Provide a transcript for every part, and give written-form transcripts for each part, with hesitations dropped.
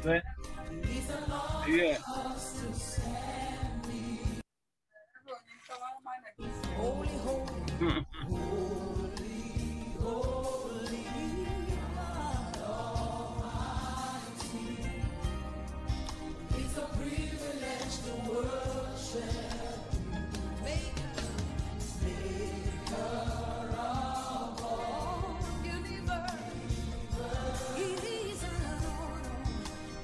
Yeah. Holy, holy, it's a privilege to worship. Maker of all universe. It is an honor.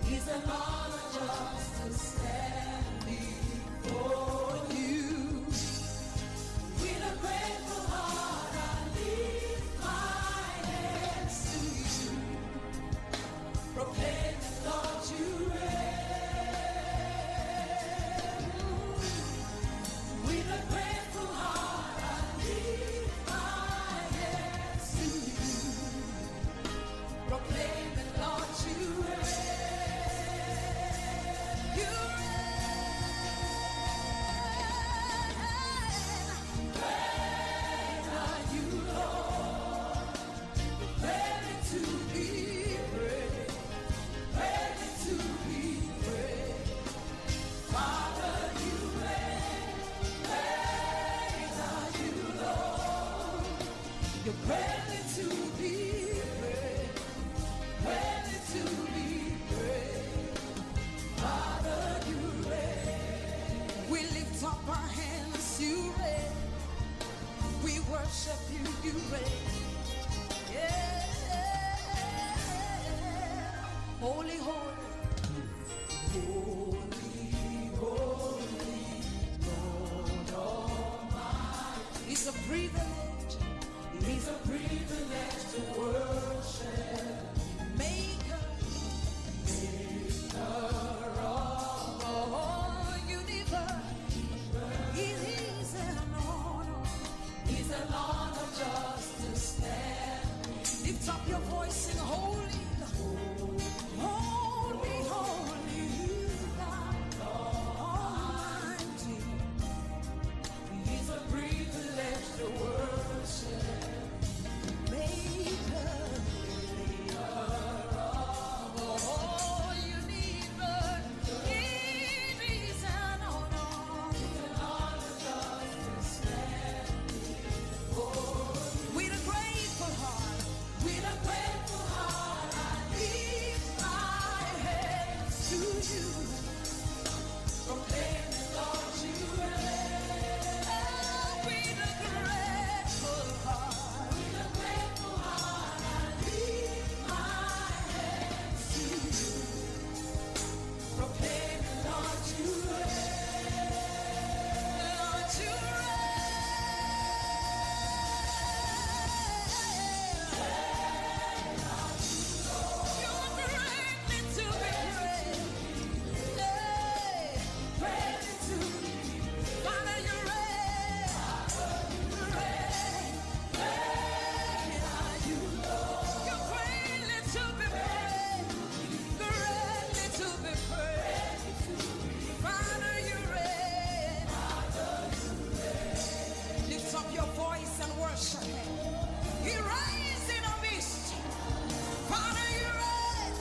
It's an honor just to stand before you. With a grateful heart, I lift my hands to you. Proclaim that Lord you reign. With a grateful heart, I lift my hands to you. Proclaim that Lord you reign. You reign. Reign are you, Lord. Ready to be praised. Ready to be praised. Father, you reign. Reign are you, Lord. You're ready to be praised. Ready to be praised. Father, you reign. We lift up our hands, you reign. We worship you, you reign. Yeah. Holy, holy. Holy, holy, Lord Almighty. It's a privilege. It's a privilege to worship. Maker, maker of all universe. It is an honor. It's an honor just to stand. Lift up your voice and holy. Holy, holy, God Almighty. It's a privilege to worship. Maker of all universe. It is an honor. It's an honor just to stand. With a grateful heart, with a grateful heart, I lift my hands to you. Proclaim the Lord you reign. With a grateful heart, I lift my hands to you. Proclaim the Lord you reign. Lord you lift up your voice and worship Him. He reigns in our midst. Father, you reign.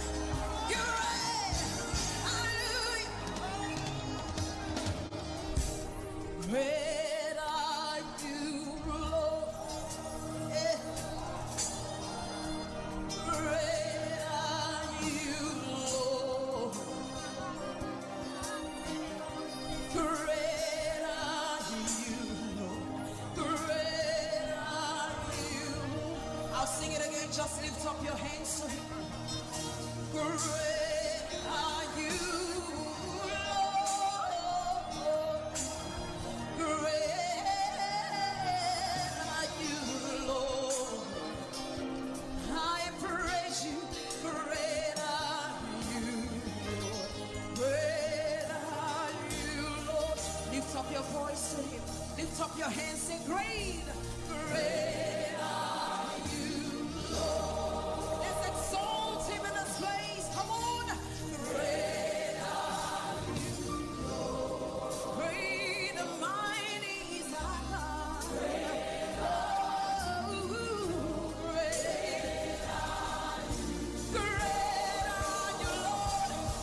You reign. Hallelujah. Great are you, Lord. Eh. Great are you, Lord. Great are you, Lord. Great are you. I'll sing it again. Just lift up your hands to Him. Great are you, Lord. Great are you, Lord. I praise you. Great are you, Lord. Great are you, Lord. Lift up your voice to Him. Lift up your hands. Say, great, great are you, Lord. Let's exalt Him in this place. Come on. Great are you, Lord. Great and mighty is our God. Oh, great. Great are you, Lord.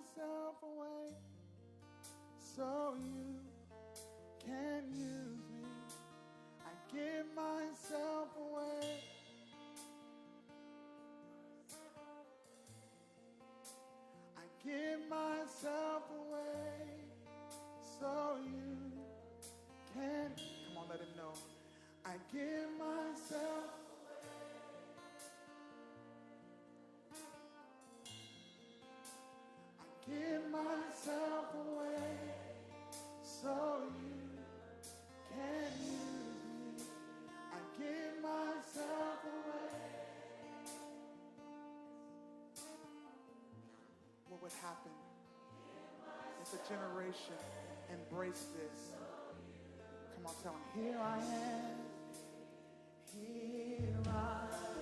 myself away so you can use me. I give myself away. I give myself away so you can. Come on, let him know. I give myself. I give myself away so you can use me. I give myself away. What would happen if a generation embraced this? Come on, tell them, here I am. Here I am.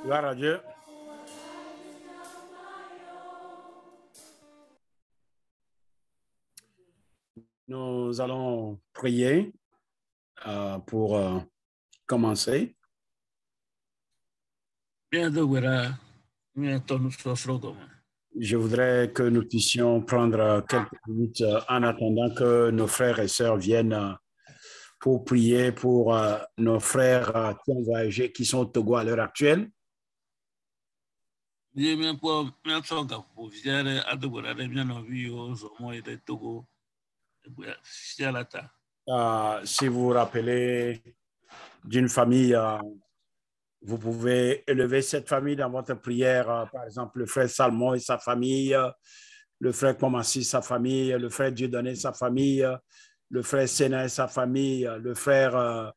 Guarda, nous allons prier pour commencer. Je voudrais que nous puissions prendre quelques minutes en attendant que nos frères et sœurs viennent pour prier pour nos frères qui ont voyagé, qui sont au Togo à l'heure actuelle. Si vous vous rappelez d'une famille, vous pouvez élever cette famille dans votre prière. Par exemple, le frère Salmon et sa famille, le frère Komassi, sa famille, le frère Dieudonné, sa famille, le frère Sénat et sa famille, le frère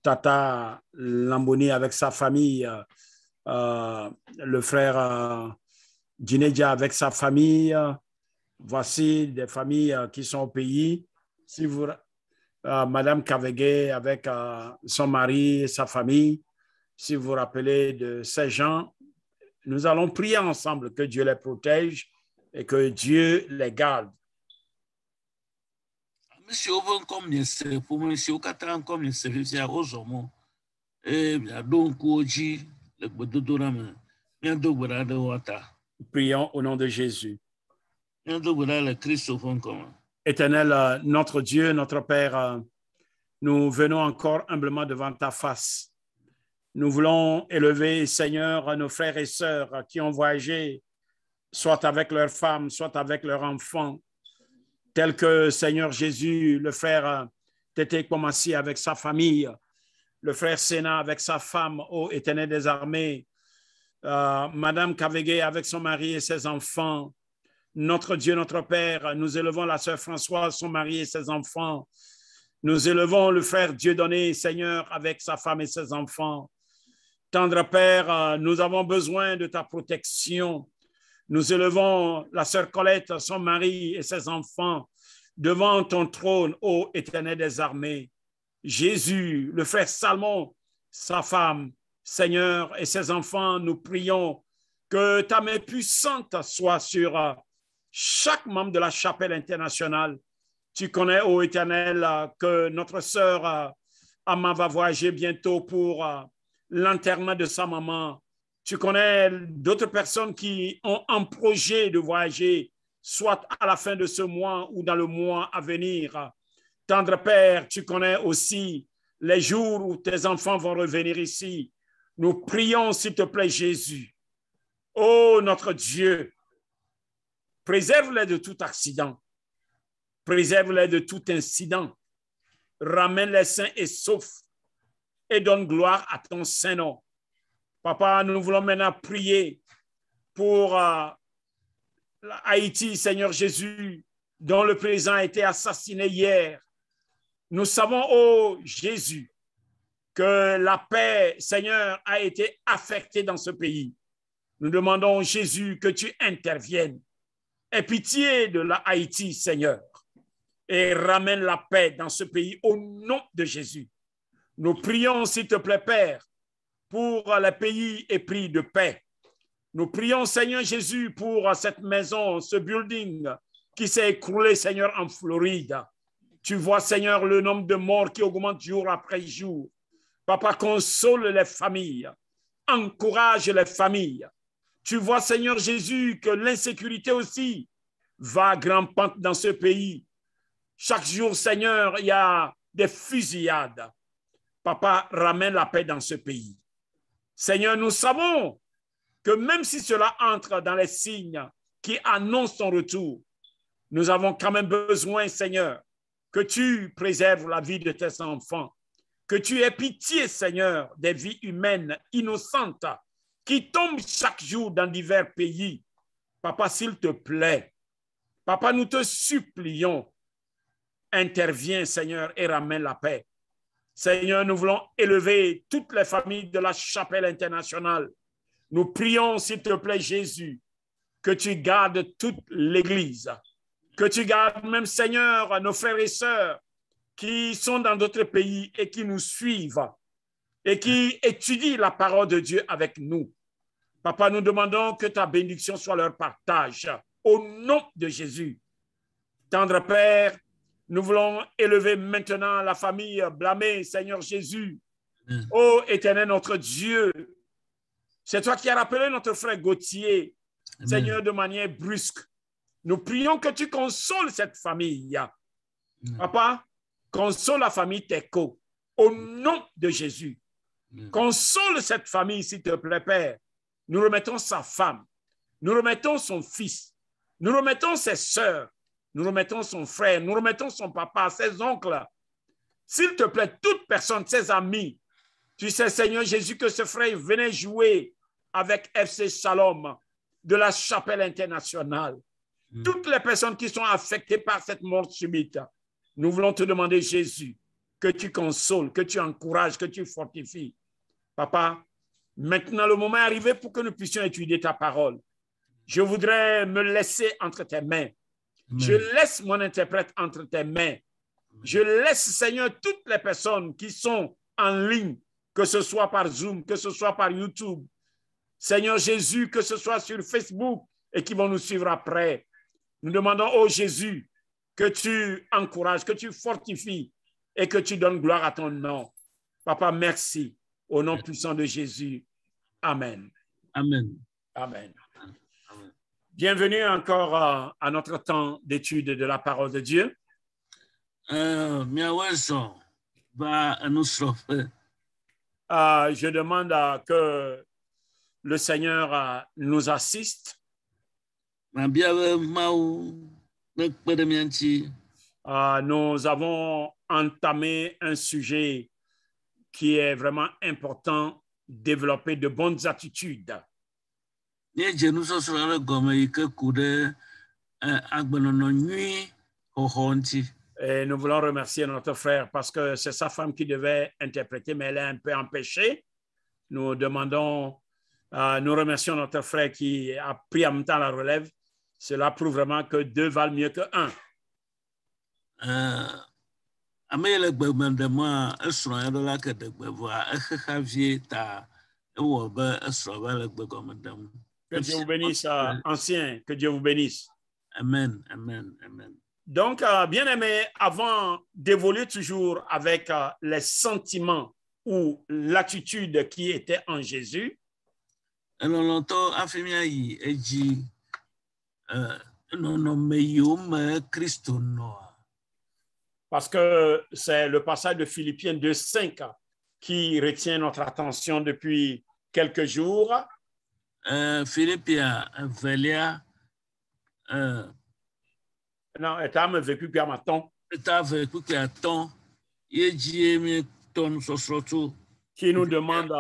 Tata Lamboni avec sa famille, le frère Djinédia avec sa famille. Voici des familles qui sont au pays. Si vous, Madame Kavege avec son mari et sa famille, si vous vous rappelez de ces gens, nous allons prier ensemble que Dieu les protège et que Dieu les garde. Prions au nom de Jésus. Éternel, notre Dieu, notre Père, nous venons encore humblement devant ta face. Nous voulons élever, Seigneur, nos frères et sœurs qui ont voyagé, soit avec leurs femmes, soit avec leurs enfants, tels que, Seigneur Jésus, le frère Tété Komassi avec sa famille, le frère Sénat avec sa femme, ô Éternel des armées, Madame Kavege avec son mari et ses enfants. Notre Dieu, notre Père, nous élevons la sœur Françoise, son mari et ses enfants. Nous élevons le frère Dieudonné, Seigneur, avec sa femme et ses enfants. Tendre Père, nous avons besoin de ta protection. Nous élevons la sœur Colette, son mari et ses enfants devant ton trône, ô Éternel des armées. Jésus, le frère Salmon, sa femme, Seigneur, et ses enfants, nous prions que ta main puissante soit sur chaque membre de la chapelle internationale. Tu connais, ô Éternel, que notre sœur Amma va voyager bientôt pour l'enterrement de sa maman. Tu connais d'autres personnes qui ont un projet de voyager, soit à la fin de ce mois ou dans le mois à venir. Tendre Père, tu connais aussi les jours où tes enfants vont revenir ici. Nous prions, s'il te plaît, Jésus. Oh, notre Dieu, préserve-les de tout accident. Préserve-les de tout incident. Ramène-les sains et saufs et donne gloire à ton Saint-Nom. Papa, nous voulons maintenant prier pour Haïti, Seigneur Jésus, dont le président a été assassiné hier. Nous savons, ô Jésus, que la paix, Seigneur, a été affectée dans ce pays. Nous demandons, Jésus, que tu interviennes. Aie pitié de la Haïti, Seigneur, et ramène la paix dans ce pays au nom de Jésus. Nous prions, s'il te plaît, Père, pour le pays épris de paix. Nous prions, Seigneur Jésus, pour cette maison, ce building qui s'est écroulé, Seigneur, en Floride. Tu vois, Seigneur, le nombre de morts qui augmente jour après jour. Papa, console les familles, encourage les familles. Tu vois, Seigneur Jésus, que l'insécurité aussi va à grande pente dans ce pays. Chaque jour, Seigneur, il y a des fusillades. Papa, ramène la paix dans ce pays. Seigneur, nous savons que même si cela entre dans les signes qui annoncent ton retour, nous avons quand même besoin, Seigneur, que tu préserves la vie de tes enfants, que tu aies pitié, Seigneur, des vies humaines innocentes qui tombent chaque jour dans divers pays. Papa, s'il te plaît, Papa, nous te supplions, interviens, Seigneur, et ramène la paix. Seigneur, nous voulons élever toutes les familles de la chapelle internationale. Nous prions, s'il te plaît, Jésus, que tu gardes toute l'Église, que tu gardes même, Seigneur, nos frères et sœurs qui sont dans d'autres pays et qui nous suivent et qui étudient la parole de Dieu avec nous. Papa, nous demandons que ta bénédiction soit leur partage au nom de Jésus. Tendre Père, Nous voulons élever maintenant la famille blâmée, Seigneur Jésus. Amen. Ô Éternel, notre Dieu, c'est toi qui as rappelé notre frère Gauthier, Amen. Seigneur, de manière brusque. Nous prions que tu consoles cette famille. Amen. Papa, console la famille Teko au nom de Jésus. Amen. Console cette famille, s'il te plaît, Père. Nous remettons sa femme, nous remettons son fils, nous remettons ses sœurs, nous remettons son frère, nous remettons son papa, ses oncles. S'il te plaît, toute personne, ses amis. Tu sais, Seigneur Jésus, que ce frère venait jouer avec FC Shalom de la Chapelle internationale. Toutes les personnes qui sont affectées par cette mort subite, nous voulons te demander, Jésus, que tu consoles, que tu encourages, que tu fortifies. Papa, maintenant le moment est arrivé pour que nous puissions étudier ta parole. Je voudrais me laisser entre tes mains. Amen. Je laisse mon interprète entre tes mains. Je laisse, Seigneur, toutes les personnes qui sont en ligne, que ce soit par Zoom, que ce soit par YouTube. Seigneur Jésus, que ce soit sur Facebook et qui vont nous suivre après. Nous demandons, oh Jésus, que tu encourages, que tu fortifies et que tu donnes gloire à ton nom. Papa, merci. Au nom puissant de Jésus. Amen. Amen. Amen. Amen. Bienvenue encore à notre temps d'étude de la parole de Dieu. Miaweso va enusrofe. Je demande que le Seigneur nous assiste. Ma biawe mau nekpede mianchi. Nous avons entamé un sujet qui est vraiment important, développer de bonnes attitudes. Nye jenu sosoro gome ike kude agbenono nyui hohonti. Et nous voulons remercier notre frère parce que c'est sa femme qui devait interpréter, mais elle est un peu empêchée. Nous demandons, nous remercions notre frère qui a pris en même temps la relève. Cela prouve vraiment que 2 valent mieux que 1. Amele gbemendema esro ya dola ke degbevoa exexavie ta ewo be esro ba le gbegomendem. Que Dieu vous bénisse, ancien, que Dieu vous bénisse. Amen, amen, amen. Donc, bien-aimés, avant d'évoluer toujours avec les sentiments ou l'attitude qui était en Jésus, Elolonto afimia yi eji no meyo me Christo no. parce que c'est le passage de Philippiens 2:5 qui retient notre attention depuis quelques jours. Philippia velia Non, étant vécu puis à matin, ta ve ku ke aton yeji mi ton sosrotu qui nous demande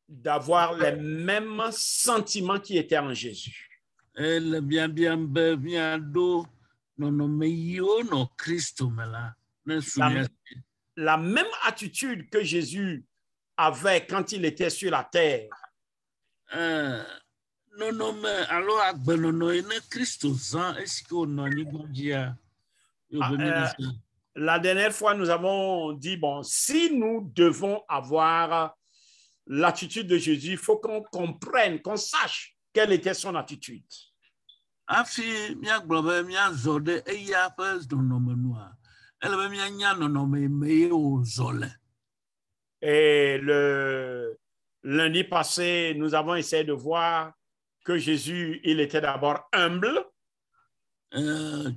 d'avoir les mêmes sentiments qui étaient en Jésus. el bien be bien do no meyo no Christo mela ne sunya. La même attitude que Jésus avait quand il était sur la terre. No me alo agbenono ine Christo zan esiko no ni bonjia. La dernière fois, nous avons dit, bon, si nous devons avoir l'attitude de Jésus, il faut qu'on comprenne, qu'on sache quelle était son attitude. Afi mia globe mia zode eya pe no menua. Elebe mia nya no me o zole. Et le lundi passé, nous avons essayé de voir que Jésus, il était d'abord humble.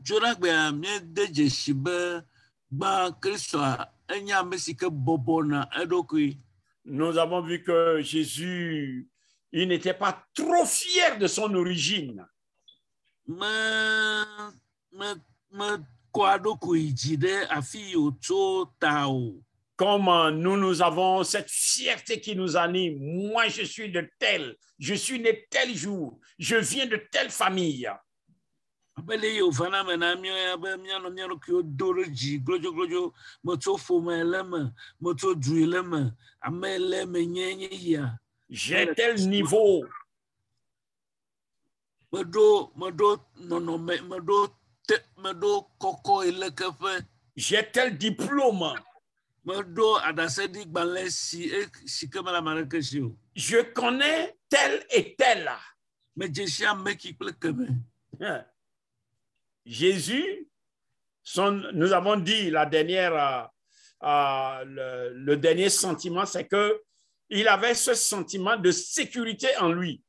Joragbe mia deje shibe ba Kristo enya mesike bobona edokui. Nous avons vu que Jésus, il n'était pas trop fier de son origine. Me kwa dokui jide afi oto tao. Comme nous avons cette fierté qui nous anime. Moi, je suis de tel, je suis né tel jour, je viens de telle famille. Abele yo fana mena mio ya be mia no mia no kyo doroji glojo moto fo eleme moto drilleme amele menyenye ya. J'ai tel niveau. Medo koko elekefe. J'ai tel diplôme. Je connais tel et tel. Jésus, Nous avons dit le dernier sentiment, c'est que il avait ce sentiment de sécurité en lui.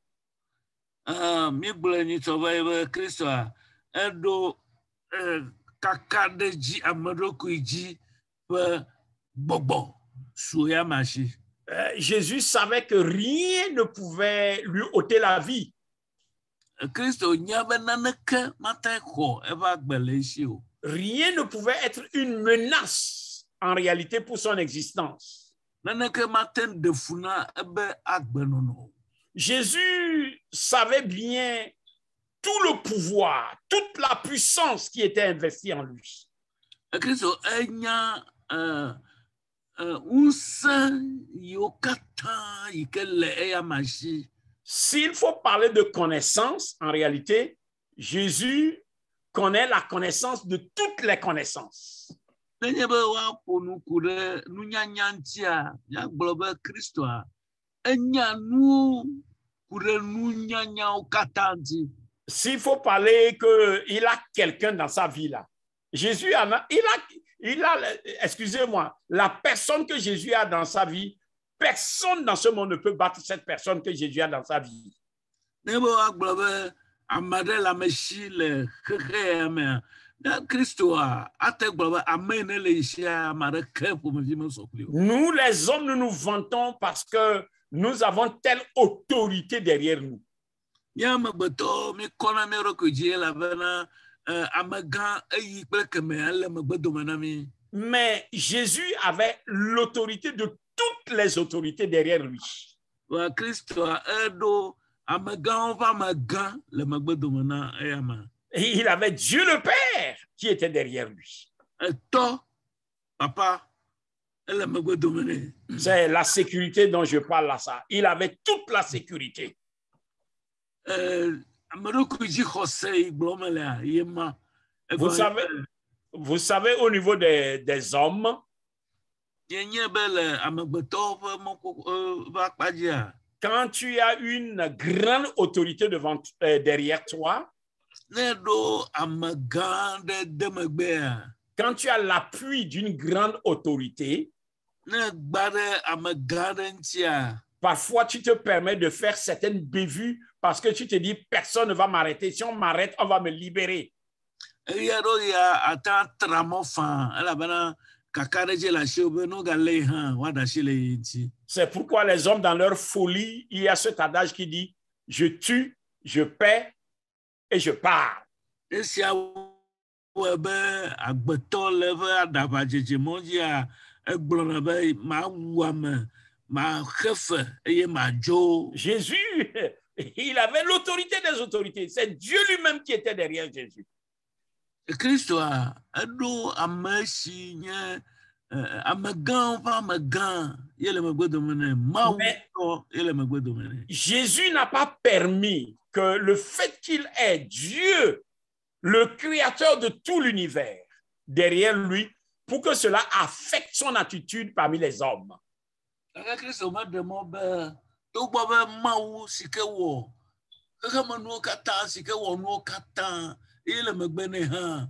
Mi gblɔ nyitɔ be ebe Kristoa eɖo kaka ɖe dzi ameɖokui dzi ƒe gbɔgbɔ su ya mashi. Jésus savait que rien ne pouvait lui ôter la vie. Kristo nya be naneke mate xɔ eƒe agbe le esi o. Rien ne pouvait être une menace en réalité pour son existence. Naneke mate ɖe fu na ebe agbenɔnɔ. Jésus savait bien tout le pouvoir, toute la puissance qui était investie en lui. Kristo enya ŋusẽ yiwo katã yi ke le eya mashi. S'il faut parler de connaissance, en réalité, Jésus connaît la connaissance de toutes les connaissances. Nenye be woaƒo nu ku ɖe nunyanya ŋutia, miagblɔ be Kristoa enya nu ku ɖe nunyanyawo katã ŋuti. S'il faut parler qu'il a quelqu'un dans sa vie là, Jésus excusez-moi, la personne que Jésus a dans sa vie, personne dans ce monde ne peut battre cette personne que Jésus a dans sa vie. Ne be woagblɔ be ame aɖe le ame si le xexea mea, ne Kristoa ate gblɔ be ame ne le sia ame aɖeke ƒomevi mesɔ kpli o. Nous les hommes, nous nous vantons parce que nous avons telle autorité derrière nous. Mía amegbetɔwo mi kɔna mía ɖokui dzi elabena amegã eyi kple keme ele megbedome na mi. Mais Jésus avait l'autorité de toutes les autorités derrière lui. Wa Kristoa eɖo amegãwo ƒe amegã le megbedome na eya ma. Et il avait Dieu le Père qui était derrière lui. Etɔ papa ele megbedome nɛ. C'est la sécurité dont je parle là, ça. Il avait toute la sécurité. Ameɖokui dzi xɔse yi gblɔm lea ye ma. Vous savez, au niveau des hommes, Yenye be le amegbetɔwo ƒe ƒe akpa dzia. quand tu as une grande autorité derrière toi, Ne ɖo amegã ɖe de megbea. quand tu as l'appui d'une grande autorité, Ne gba ɖe amegã ɖe ŋutia. parfois tu te permets de faire certaines bévues parce que tu te dis personne ne va m'arrêter. Si on m'arrête, on va me libérer. Eya ɖo ya ata tra mɔ fã elabena kaka ɖe dzi le asiwo be no galé hã woaɖe asi le ye ŋuti. C'est pourquoi les hommes, dans leur folie, il y a cet adage qui dit je tue, je paie et je pars. Esia wɔe be agbetɔ le eƒe aɖaʋadzedze mɔ dzia egblɔna be mawu ame maxe fe eye madzo. Jésus, il avait l'autorité des autorités. C'est Dieu lui-même qui était derrière Jésus. Kristoa eɖo ame si nye amegãwo ƒe amegã ye le megbedome nɛ. Mawu tɔ ye le megbedome nɛ. Jésus n'a pas permis que le fait qu'il est Dieu, le créateur de tout l'univers, derrière lui, pour que cela affecte son attitude parmi les hommes. Kristo meɖe mɔ be togbɔ be Mawu si ke wɔ xexemenuwo katã si ke wɔ nuwo katã ye le megbe nɛ hã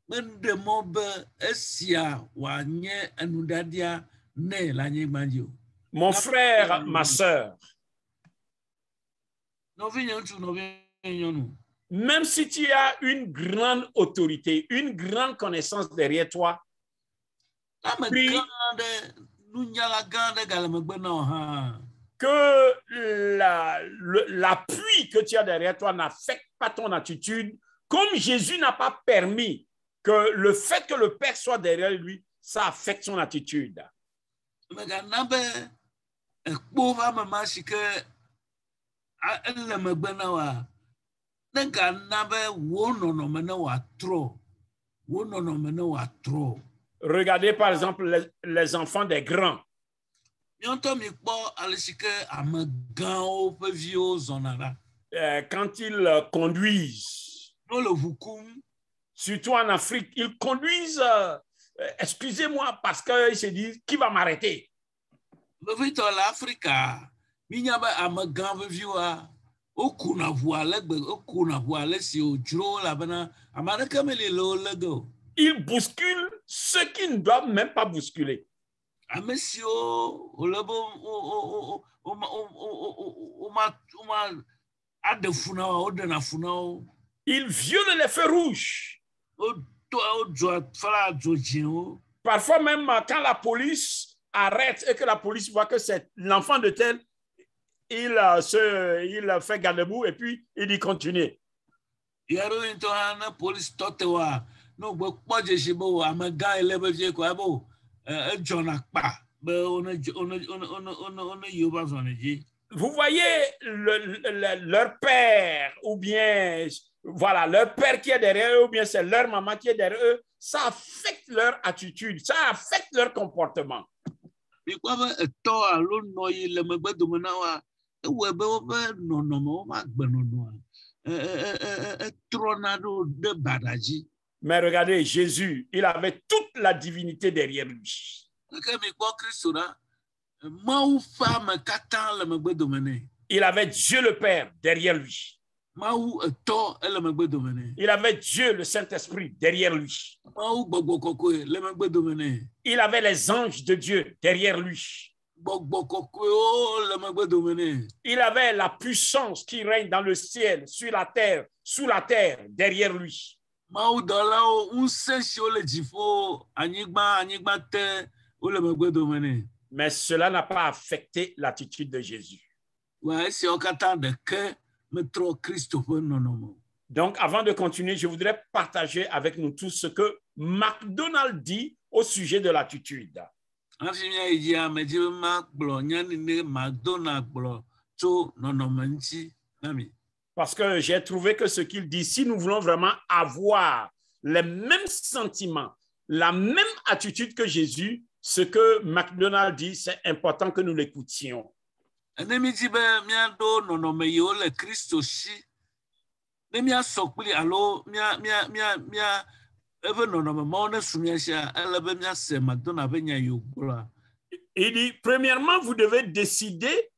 meɖe mɔ be esia wòanye enuɖaɖia nɛ le anyigba dzi o. Mon frère, ma sœur, Nɔvinye ŋutsu, nɔvinye nyɔnu. même si tu as une grande autorité, une grande connaissance derrière toi, Ame Puis- gã aɖe, nunyala gã aɖe gale megbe na wò hã. que l'appui que tu as derrière toi n'affecte pas ton attitude, comme Jésus n'a pas permis que le fait que le Père soit derrière lui, ça affecte son attitude. Megana be ekpo ƒe amema si ke ele megbe na woa, ne gana be wo nɔnɔme ne wòatrɔ, wo nɔnɔme ne wòatrɔ. Regardez par exemple les enfants des grands. Míɔŋutɔ mi kpɔ ale si ke amegãwo ƒe viwo zɔna ɖa. Quand ils conduisent, No le ʋu kum, surtout en Afrique, ils conduisent, excusez-moi, parce qu'ils se disent, qui va m'arrêter? vevitɔ le Afrika, minya be amegã veviwoa, wokuna ʋu ale si wòdzro elabena ame aɖeke meli le wo lé ge o. ils bousculent ceux qui ne doivent même pas bousculer. ame siwo wòle be woma aɖe fu na wo, woɖena fu na wo. Ils violent les feux rouges. Fala dzo dzĩwo. Parfois même quand la police arrête et que la police voit que c'est l'enfant de tel, il fait garde-boue et puis il dit continuer. Yaro ŋutɔ hã ne polisi tɔ te wa, ne wògbe kpɔ dzesi be wò amegã yi le be vie ko abo edzɔna kpa be one yi wobe azɔne dzi. Vous voyez leur père ou bien voilà leur père qui est derrière eux ou bien c'est leur maman qui est derrière eux, ça affecte leur attitude, ça affecte leur comportement. Mikpɔ be etɔ alo nɔ yi le megbe dome na wa, ewɔe be woƒe nɔnɔme woƒe agbenɔnɔa etrɔna ɖe baɖa dzi. Mais regardez, Jésus, il avait toute la divinité derrière lui. Il avait Dieu le Père derrière lui. Il avait Dieu le Saint-Esprit derrière lui. Il avait les anges de Dieu derrière lui. Il avait la puissance qui règne dans le ciel, sur la terre, sous la terre derrière lui. Mais cela n'a pas affecté l'attitude de Jésus. Donc, avant de continuer, je voudrais partager avec nous tous ce que MacDonald dit au sujet de l'attitude. Parce que j'ai trouvé que ce qu'il dit, si nous voulons vraiment avoir les mêmes sentiments, la même attitude que Jésus, ce que MacDonald dit, c'est important que nous l'écoutions. Il dit, premièrement, vous devez décider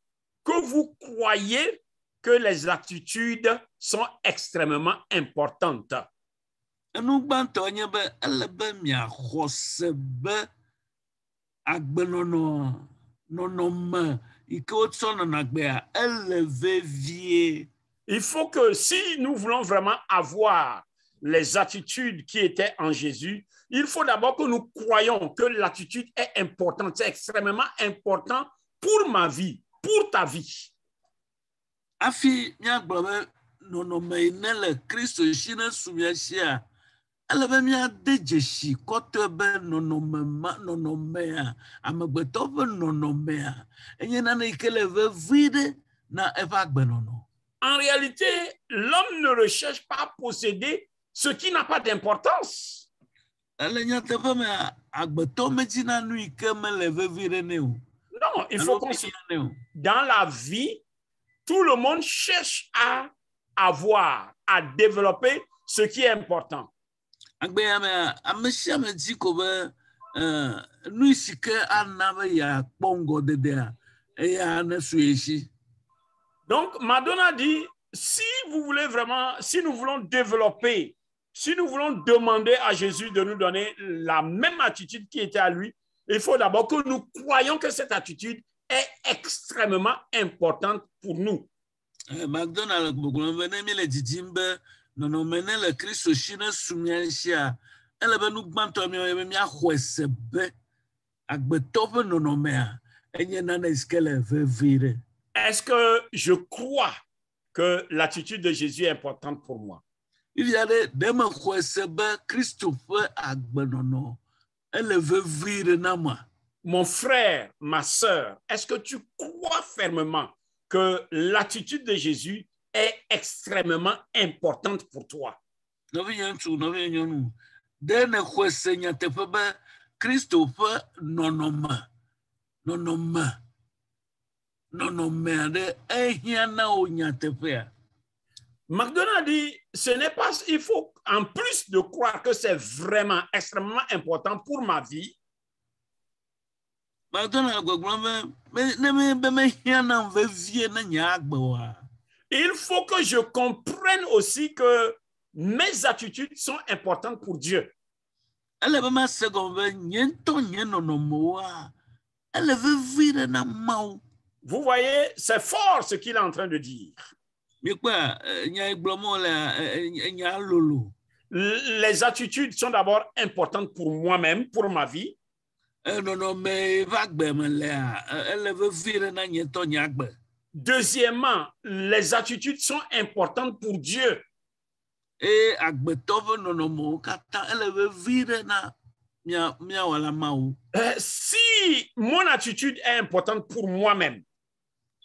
que vous croyez que les attitudes sont extrêmement importantes. Il faut que si nous voulons vraiment avoir les attitudes qui étaient en Jésus, il faut d'abord que nous croyons que l'attitude est importante, c'est extrêmement important pour ma vie, pour ta vie. Afi miagblɔ be nɔnɔme ne le Kristo si ne sumia sia, ele be miade dzesi kɔtɔe be nɔnɔmea, amegbetɔ ƒe nɔnɔmea, enye nane yi ke le vevi ɖe na eƒe agbenɔnɔ. En réalité, l'homme ne recherche pas à posséder ce qui n'a pas d'importance. Ele nyateƒe me agbetɔ medzina nu yi ke mele vevi ɖe ne o. Non, il faut considérer dans la vie, tout le monde cherche à avoir, à développer ce qui est important. Donc, Madonna dit, si vous voulez vraiment, si nous voulons développer, si nous voulons demander à Jésus de nous donner la même attitude qui était à lui, il faut d'abord que nous croyions que cette attitude est extrêmement importante pour nous. McDonald venez le didimbe non mene le Christ shi na sumiansia ele be nu gbanto mi a hwesebe agbeto be non mea enye na iskele vevire. Est-ce que je crois que l'attitude de Jésus est importante pour moi? Il y a des me hwesebe Christophe agbenono ele vevire na moi. Mon frère, ma sœur, est-ce que tu crois fermement que l'attitude de Jésus est extrêmement importante pour toi? McDonald dit, ce n'est pas, il faut en plus de croire que c'est vraiment extrêmement important pour ma vie, il faut que je comprenne aussi que mes attitudes sont importantes pour Dieu. ele be ma se gɔme be nye ŋutɔ nye nɔnɔmewoa ele vevi ɖe na Mawu. Vous voyez, c'est fort ce qu'il est en train de dire. Mikpa nya gblɔm wole nya lolo. Les attitudes sont d'abord importantes pour moi-même, pour ma vie. Nɔnɔme va gbe me lea ele vevi ɖe na nye ŋutɔ nye agbe. Deuxièmement, les attitudes sont importantes pour Dieu. Et agbetɔ ƒe nɔnɔmewo katã ele vevi ɖe na míawɔla Mawu. Si mon attitude est importante pour moi-même,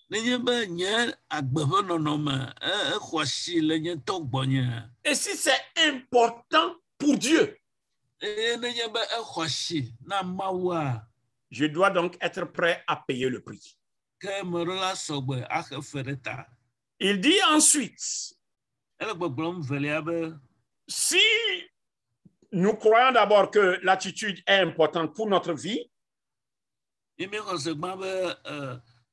Nenye be nye agbe ƒe nɔnɔme exɔ asi le nye ŋutɔ gbɔnye. et si c'est important pour Dieu, Eye nenye be exɔ asi na Mawua, je dois donc être prêt à payer le prix. ke meɖola sɔgbe axe fe ɖe ta. Il dit ensuite, Ele gbɔgblɔm velia be si nous croyons d'abord que l'attitude est importante pour notre vie, mi xɔ se gbã be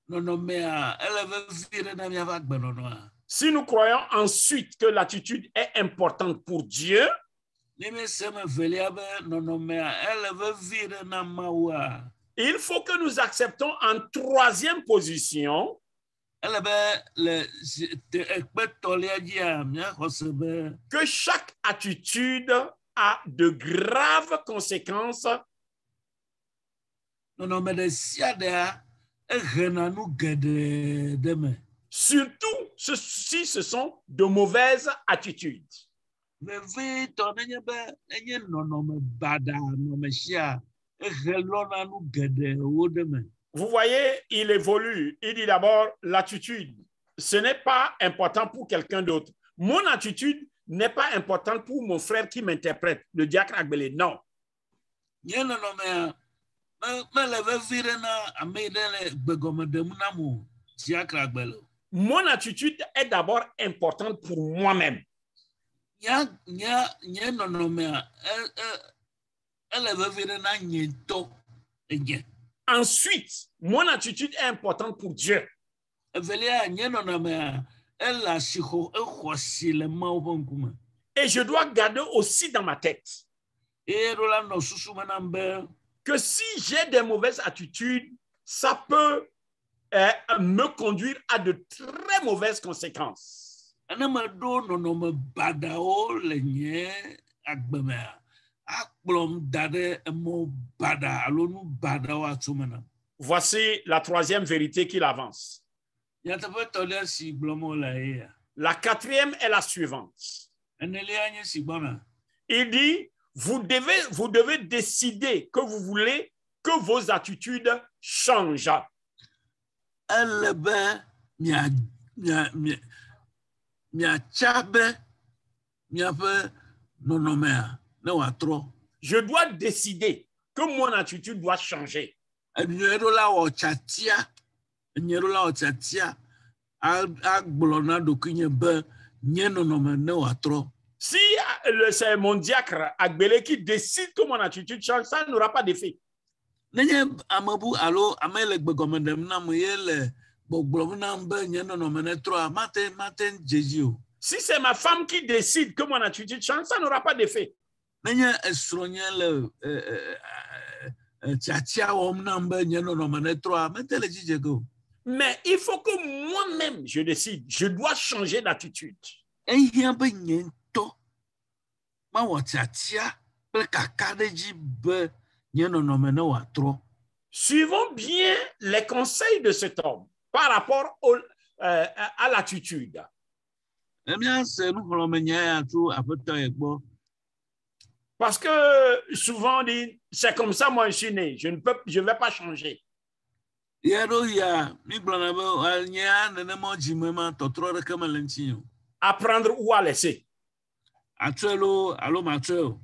nɔnɔmea ele vevi ɖe na míaƒe agbenɔnɔa. si nous croyons ensuite que l'attitude est importante pour Dieu, Ne mi se me velia be nɔnɔmea ele vevi ɖe na Mawua. il faut que nous acceptons en troisième position Ele be le ekpetɔlia dzia míaxɔ se be que chaque attitude a de graves conséquences nɔnɔme ɖe sia ɖea ehena nu geɖe ɖe me. surtout si ce sont de mauvaises attitudes. Vevitɔ nenye be enye nɔnɔme baɖa nɔnɔme sia ehe lɔna nu geɖewo ɖe me. Vous voyez, il évolue. Il dit d'abord, l'attitude, ce n'est pas important pour quelqu'un d'autre. Mon attitude n'est pas importante pour mon frère qui m'interprète, le diacre Agbele. Non. Nye nɔnɔmea mele vevi ɖe na ame yi ɖe le gbegɔme ɖem nam o, diacre Agbele. Mon attitude est d'abord importante pour moi-même. Nye nɔnɔmea ele vevi ɖe na nye ŋutɔ enye. Ensuite, mon attitude est importante pour Dieu. Evelia nye nɔnɔmea ele exɔ asi le Mawu ƒe ŋkume. Et je dois garder aussi dans ma tête Eye ɖo la nɔ susu me nam be que si j'ai des mauvaises attitudes, ça peut me conduire à de très mauvaises conséquences. ne meɖo nɔnɔme baɖawo le nye agbemea akplɔm da ɖe emɔ baɖa alo nu baɖawo atso me nam. Voici la troisième vérité qu'il avance. Nyateƒe tɔlia si gblɔm wole eya. La quatrième est la suivante. Enelia nye si gbɔna. Il dit, vous devez décider que vous voulez que vos attitudes changent. Ele be miatsa be miaƒe nɔnɔmea ne wòatrɔ. Je dois décider que mon attitude doit changer. Enyeɖola wɔ tsatia. Enyeɖola wɔ tsatia. Agblɔ na ɖokui nye be nye nɔnɔme ne wòatrɔ. Si c'est mon diacre Agbele qui décide que mon attitude change, ça n'aura pas d'effet. Nenye amebu alo ame le gbegɔme ɖem nam ye le gbɔgblɔm nam be nye nɔnɔme ne trɔa mate dzedzi o. Si c'est ma femme qui décide que mon attitude change, ça n'aura pas d'effet. Nenye esrɔ̃nye le tsatia wɔm nam be nye nɔnɔme ne trɔa mete le dzidze ge o. Mais il faut que moi-même je décide. Je dois changer d'attitude. Ehiã be nye ŋutɔ mawɔ tsatia kple kaka ɖe dzi be nye nɔnɔme ne wòatrɔ. Suivons bien les conseils de cet homme par rapport à l'attitude. Míase nuxlɔ̃me nya ya tso aƒetɔ ye gbɔ. Parce que souvent on dit, c'est comme ça, moi je suis né, je ne vais pas changer. Ya ɖo ya mi gblɔna be nye nenema dzime ma tɔtrɔ ɖeke mele ŋutinye o. Apprendre ou à laisser. Atrɔe lo alo matrɔe o.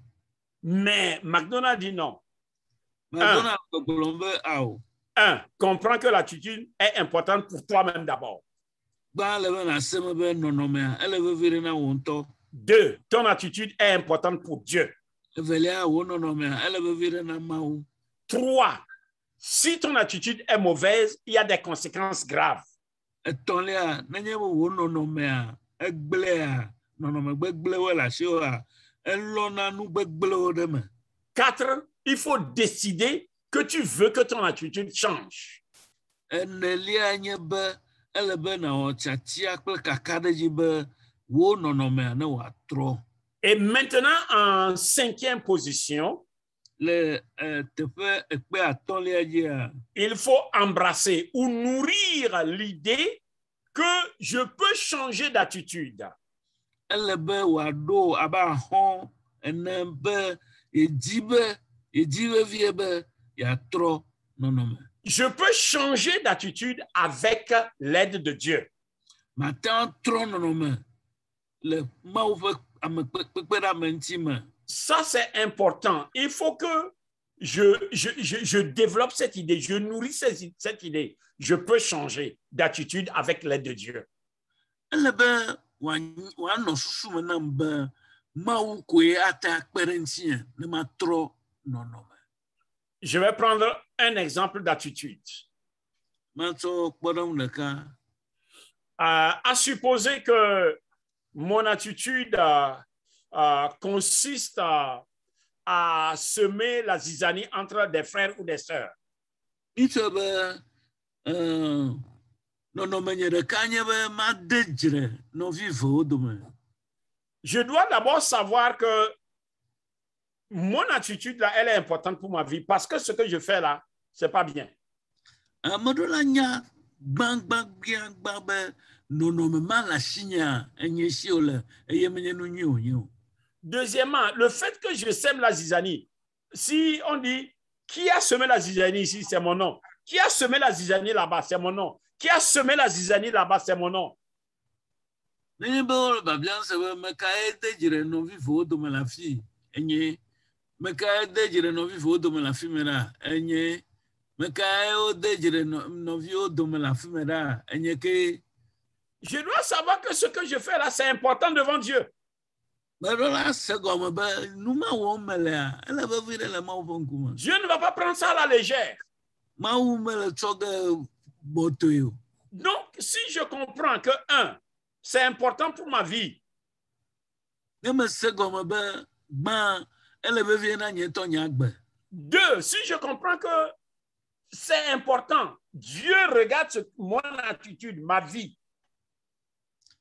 Mais McDonald dit non. Madonna gblɔm be ao. 1. Comprends que l'attitude est importante pour toi-même d'abord. Gbã le be naseme be nɔnɔmea ele vevi ɖe na wò ŋutɔ. 2. Ton attitude est importante pour Dieu. Evelia wò nɔnɔmea ele vevi ɖe na Mawu. 3. Si ton attitude est mauvaise, il y a des conséquences graves. Etɔ̃lia, nenye be wò nɔnɔmea egblea nɔnɔme gbegblẽwo le asiwòa elɔna nu gbegblẽwo ɖe me. 4, il faut décider que tu veux que ton attitude change. Enelia nye be ele be na tsatia kple kaka ɖe dzi be wo nɔnɔmea ne wòatrɔ. Et maintenant, en 5e position, Le teƒe ekpe atɔ̃lia dzia, il faut embrasser ou nourrir l'idée que je peux changer d'attitude. ele be wòaɖo abe ahɔ ene be yedzi vevie be yeatrɔ nɔnɔme. Je peux changer d'attitude avec l'aide de Dieu. Mate ŋu trɔ nɔnɔme le Mawu ƒe amekpekpeɖeame ŋuti me. Ça, c'est important. Il faut que je développe cette idée, je nourris cette idée. Je peux changer d'attitude avec l'aide de Dieu. Ele be wòanɔ susu me nam be Mawu koe ate akpe ɖe ŋutinye ne matrɔ nɔnɔme. Je vais prendre un exemple d'attitude. Matsɔ kpɔɖeŋu ɖeka. À supposer que mon attitude consiste à semer la zizanie entre des frères ou des sœurs. Itsɔ be nɔnɔme nye ɖeka nye be made dzre nɔvi vewo dome. Je dois d'abord savoir que mon attitude là, elle est importante pour ma vie parce que ce que je fais là, c'est pas bien. Ame ɖewo la nya gbãgbãgbãgbã be nɔnɔme ma le asinyea enye si wòle eye menye nu nyui o. Deuxièmement, le fait que je sème la zizanie, si on dit qui a semé la zizanie ici, c'est mon nom. Qui a semé la zizanie là-bas, c'est mon nom. Qui a semé la zizanie là-bas, c'est mon nom. Nenye be wole biabia se be me kae de dzre nɔvi vewo dome le afi enye me kae de dzre nɔvi vewo dome le afi me ɖa enye me kae wode dzre nɔviwo dome le afi me ɖa enye ke. Je dois savoir que ce que je fais là, c'est important devant Dieu. Meɖo la se gɔme be nu ma wɔm melea ele vevi ɖe le Mawu ƒe ŋkume. Dieu ne va pas prendre ça à la légère. Mawu mele tsɔ ge bɔtɔe o. Donc, si je comprends que, 1, c'est important pour ma vie, Ne me se gɔme be gbã ele vevie na nye ŋutɔ nye agbe. 2, si je comprends que c'est important, Dieu regarde mon attitude, ma vie.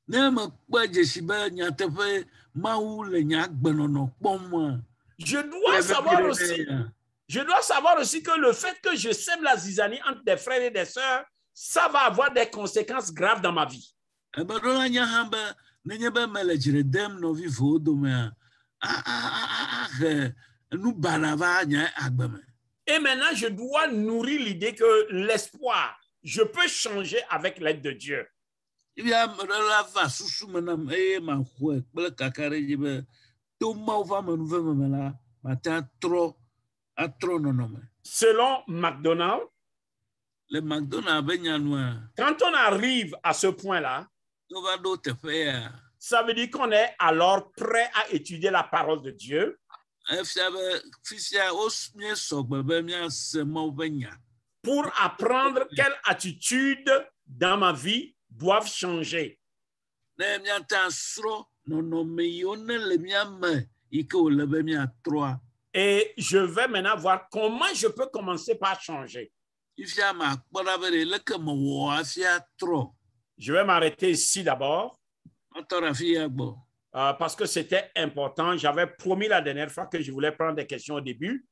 Ne me kpe dzesi be nyateƒe Mawu le nye agbenɔnɔ kpɔm. Je dois savoir aussi que le fait que je sème la zizanie entre des frères et des sœurs, ça va avoir des conséquences graves dans ma vie. Ebeɖo la nya hã be nenye be mele dzre dem nɔvi vewo domea ahe nu bana va nye agbe me. Et maintenant, je dois nourrir l'idée que l'espoir, je peux changer avec l'aide de Dieu. Ebia meɖe la va susu me nam eye maxɔe kple kaka ɖe dzi be to Mawu ƒe amenuve me la mate atrɔ nɔnɔme. Selon McDonald, Le McDonald be nyanua, quand on arrive à ce point-là, no va ɖo teƒe ya. ça veut dire qu'on est alors prêt à étudier la parole de Dieu. Efia be fisia wo miesɔgbe be miase Mawu ƒe nya. Pour apprendre quelle attitude dans ma vie doivent changer. Ne miate asrɔ̃ nɔnɔme yiwo ne le mia me yi ke wòle be miatrɔa. Et je vais maintenant voir comment je peux commencer par changer. Ifia makpɔ ɖa be ɖe leke mewɔ hafi atrɔ. Je vais m'arrêter ici d'abord Matɔ ɖe afi ya gbɔ. parce que c'était important. J'avais promis la dernière fois que je voulais prendre des questions au début.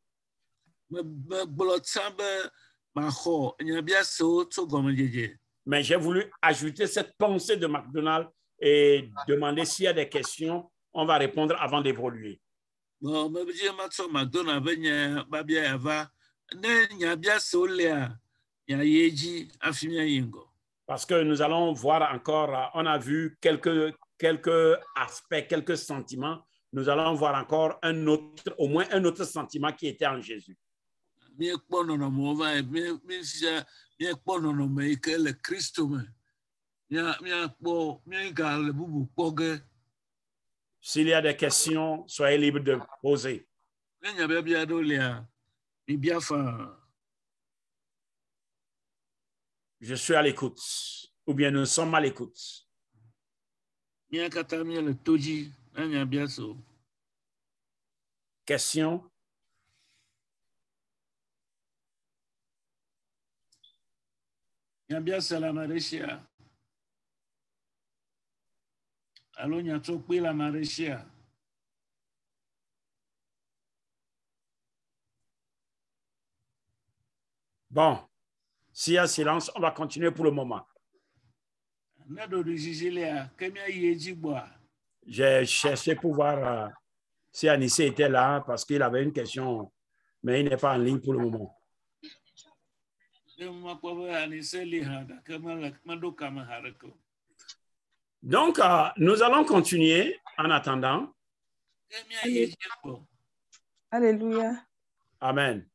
Megblɔ tsã be maxɔ nyabiasewo tso gɔmedzedze. Mais j'ai voulu ajouter cette pensée de McDonald et demander s'il y a des questions. On va répondre avant d'évoluer. Bon, mebidze matsɔ McDonald be nya babia yava. Ne nyabiasewo lea, yayi edzi hafi miayi ŋgɔ. Parce que nous allons voir encore, on a vu quelques aspects, quelques sentiments. Nous allons voir encore au moins un autre sentiment qui était en Jésus. Miekpɔ nɔnɔmewo va mifia miekpɔ nɔnɔme yi ke le Kristo me. Miakpɔ miegale bubu kpɔ ge. S'il y a des questions, soyez libres de poser. Ne nyabiabia ɖewo lia, mibia faa. Je suis à l'écoute, ou bien nous sommes à l'écoute. Mia katã miele to dzi na nyabiasewo. Question? Nyabia Salamareshia. Allô, Nyatokwe la Mareshia. Bon, s'il y a silence, on va continuer pour le moment. Nado de Gigilia, Kemia Yejibwa. J'ai cherché pour voir si Anissé était là parce qu'il avait une question, mais il n'est pas en ligne pour le moment. Donc, nous allons continuer en attendant. Alléluia. Amen.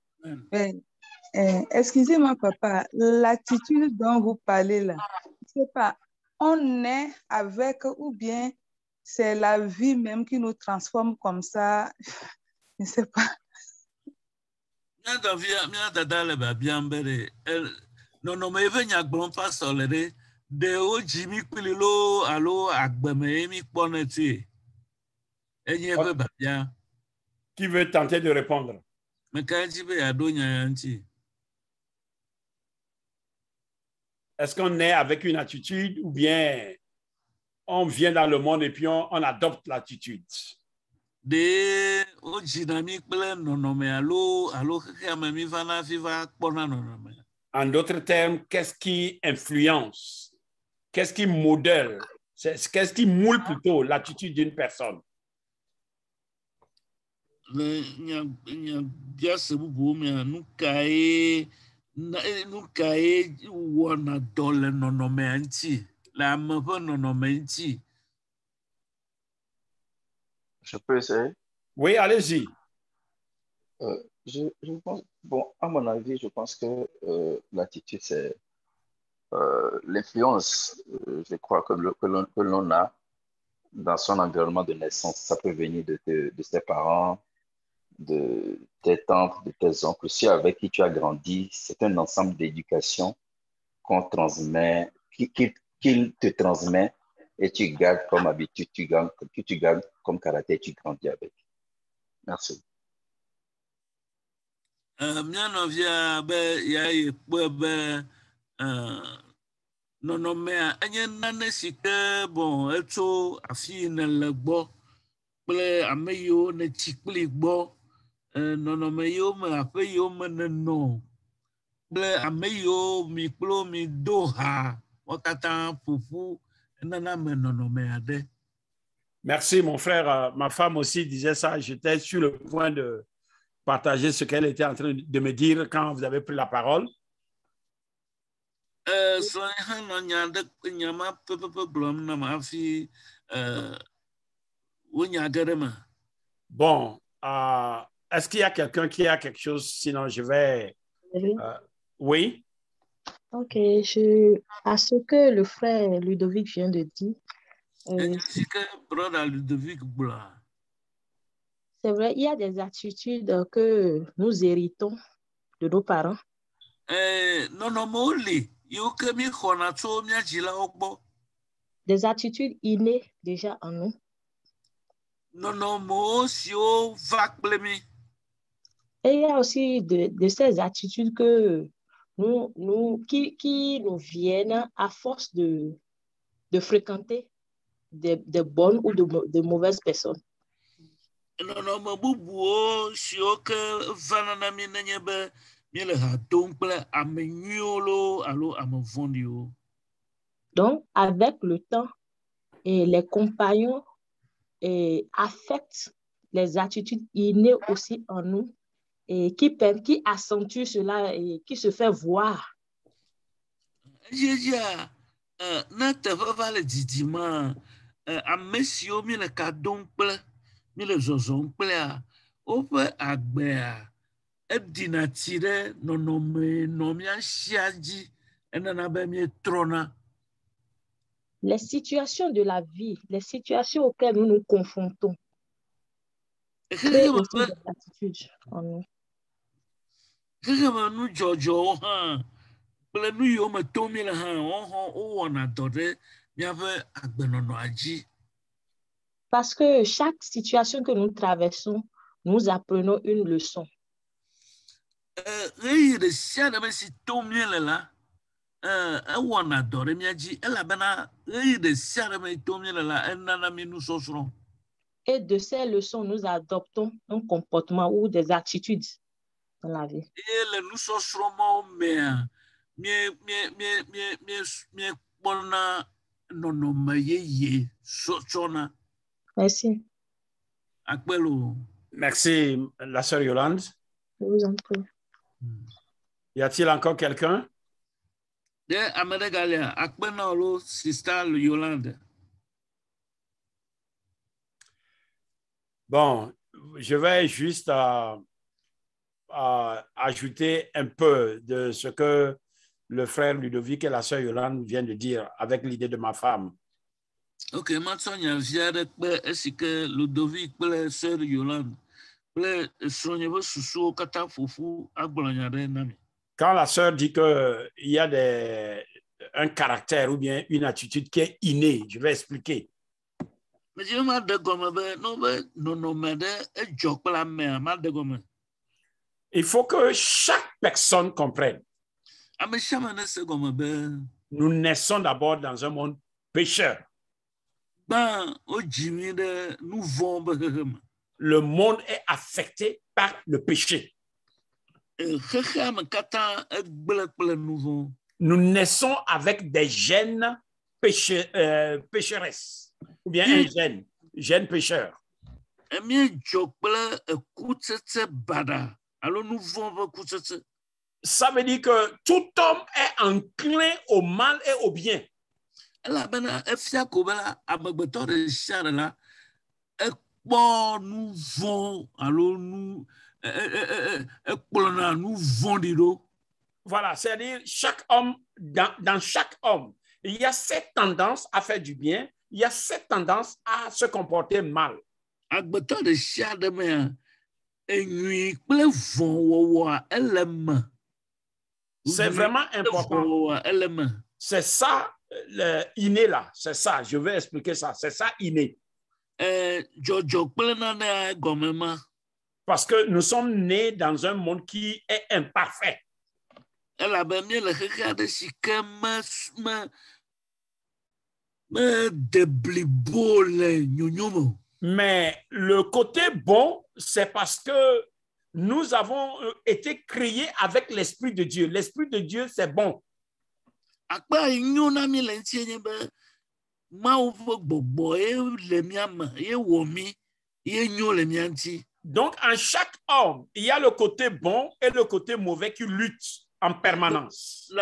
Excusez-moi, papa, l'attitude dont vous parlez là, je ne sais pas, on est avec ou bien c'est la vie même qui nous transforme comme ça, je ne sais pas. Non, mais il y a un pasteur de o Jimmy Pililo allo agbeme mi poneti. Enye be ba bien. Qui veut tenter de répondre? Mais quand tu veux adonya anti. Est-ce qu'on est avec une attitude ou bien on vient dans le monde et puis on adopte l'attitude? De o dynamique plein non mais allo que mi vana viva pona non mais. En d'autres termes, qu'est-ce qui influence? Qu'est-ce qui modèle? Qu'est-ce qui moule plutôt l'attitude d'une personne? Bien se bubu mi nukae wana dole non mais anti. La me pas non mais anti. Je peux essayer? Oui, allez-y. Je pense, bon, à mon avis, je pense que l'attitude, c'est l'influence, je crois, que l'on a dans son environnement de naissance. Ça peut venir de ses parents, de tes tantes, de tes oncles, aussi avec qui tu as grandi. C'est un ensemble d'éducation qu'on transmet, qu'il te transmet et tu gardes comme habitude, tu gardes comme caractère, tu grandis avec. Merci. Mianovia be ya ekpe be nɔnɔmea enye nane si ke bon etso afi ne le gbɔ kple ame yiwo ne tsi kpli gbɔ nɔnɔme yiwo me aƒe yiwo me ne nɔ kple ame yiwo mi kplo mi do ha wo katã ƒoƒu nana me nɔnɔme aɖe. Merci, mon frère. Ma femme aussi disait ça. J'étais sur le point de partager ce qu'elle était en train de me dire quand vous avez pris la parole. Bon, est-ce qu'il y a quelqu'un qui a quelque chose? Sinon, je vais... oui? Ok, à ce que le frère Ludovic vient de dire, c'est vrai, il y a des attitudes que nous héritons de nos parents. Des attitudes innées déjà en nous. Et il y a aussi de ces attitudes que qui nous viennent à force de fréquenter de bonnes ou de mauvaises personnes. Donc, avec le temps, et les compagnons affectent les attitudes innées aussi en nous et qui accentuent cela et qui se fait voir. Les situations de la vie, les situations auxquelles nous nous confrontons, créent aussi des attitudes en nous. Parce que chaque situation que nous traversons, nous apprenons une leçon. ewɔna dɔ ɖe mía dzi elabena ɣeyiɣi ɖe sia ɖe me to míele la enana mí nusɔsrɔ̃. Et de ces leçons, nous adoptons un comportement ou des attitudes dans la vie. Eye le nusɔsrɔ̃ mawo mea míekpɔna nɔnɔme yeye tsɔna. Merci. Akpe lo. Merci, la sœur Yolande. Je vous en prie. Y a-t-il encore quelqu'un? De ame ɖe galia akpe na lo sista Yolande. Bon, je vais juste ajouter un peu de ce que le frère Ludovic et la sœur Yolande viennent de dire avec l'idée de ma femme. Ok, matsɔ nya vi aɖe kpe esi ke Ludovic kple sœur Yolande kple srɔ̃nye ƒe susuwo katã ƒoƒu agblɔ nya ɖe na mi. Quand la sœur dit qu'il y a un caractère ou bien une attitude qui est innée, je vais expliquer. Mais je ma de gɔme be no be nɔnɔme ɖe edzɔ kple amea ma de gɔme. Il faut que chaque personne comprenne. Ame sia ame ne se gɔme be Nous naissons d'abord dans un monde pécheur. gbã wodzi mi ɖe nu vɔ be xexe me. Le monde est affecté par le péché. Xexea me katã egblẽ kple nu vɔ. Nous naissons avec des gènes pécheresses ou bien un gène pécheur. Míedzɔ kple ekutsetse baɖa alo nu vɔ ƒe kutsetse. Ça veut dire que tout homme est enclin au mal et au bien. Elabena efia ko be la amegbetɔ ɖe sia ɖe la ekpɔ nu vɔ alo nu ekplɔna nu vɔ̃ɖi ɖo. Voilà, c'est-à-dire chaque homme, dans chaque homme, il y a cette tendance à faire du bien, il y a cette tendance à se comporter mal. Agbetɔ ɖe sia ɖe mea enyui kple vɔ̃wɔwɔa ele me. C'est vraiment important. Elle me. C'est ça, le inné là. C'est ça, je vais expliquer ça. C'est ça, inné. Parce que nous sommes nés dans un monde qui est imparfait. Mais le côté bon, c'est parce que nous avons été créés avec l'Esprit de Dieu. L'Esprit de Dieu, c'est bon. Donc, en chaque homme, il y a le côté bon et le côté mauvais qui luttent en permanence.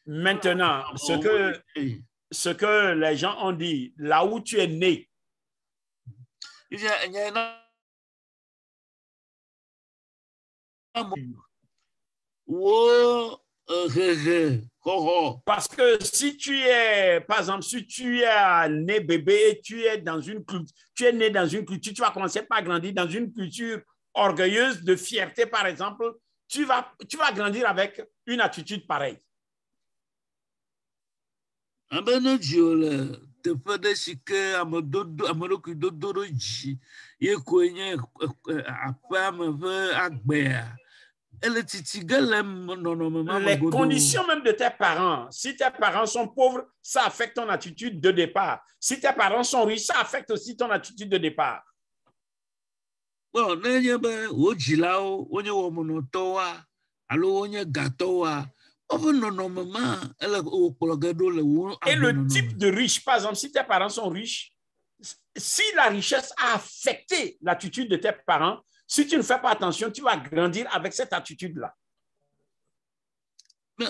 Maintenant, ce que les gens ont dit, là où tu es né, parce que si tu es, par exemple, si tu es né bébé et tu es dans une culture, tu vas commencer par grandir dans une culture orgueilleuse de fierté, par exemple, tu vas grandir avec une attitude pareille. Les conditions même de tes parents, si tes parents sont pauvres, ça affecte ton attitude de départ. Si tes parents sont riches, ça affecte aussi ton attitude de départ. Et le type de riche, par exemple, si tes parents sont riches, si la richesse a affecté l'attitude de tes parents, si tu ne fais pas attention, tu vas grandir avec cette attitude-là. Je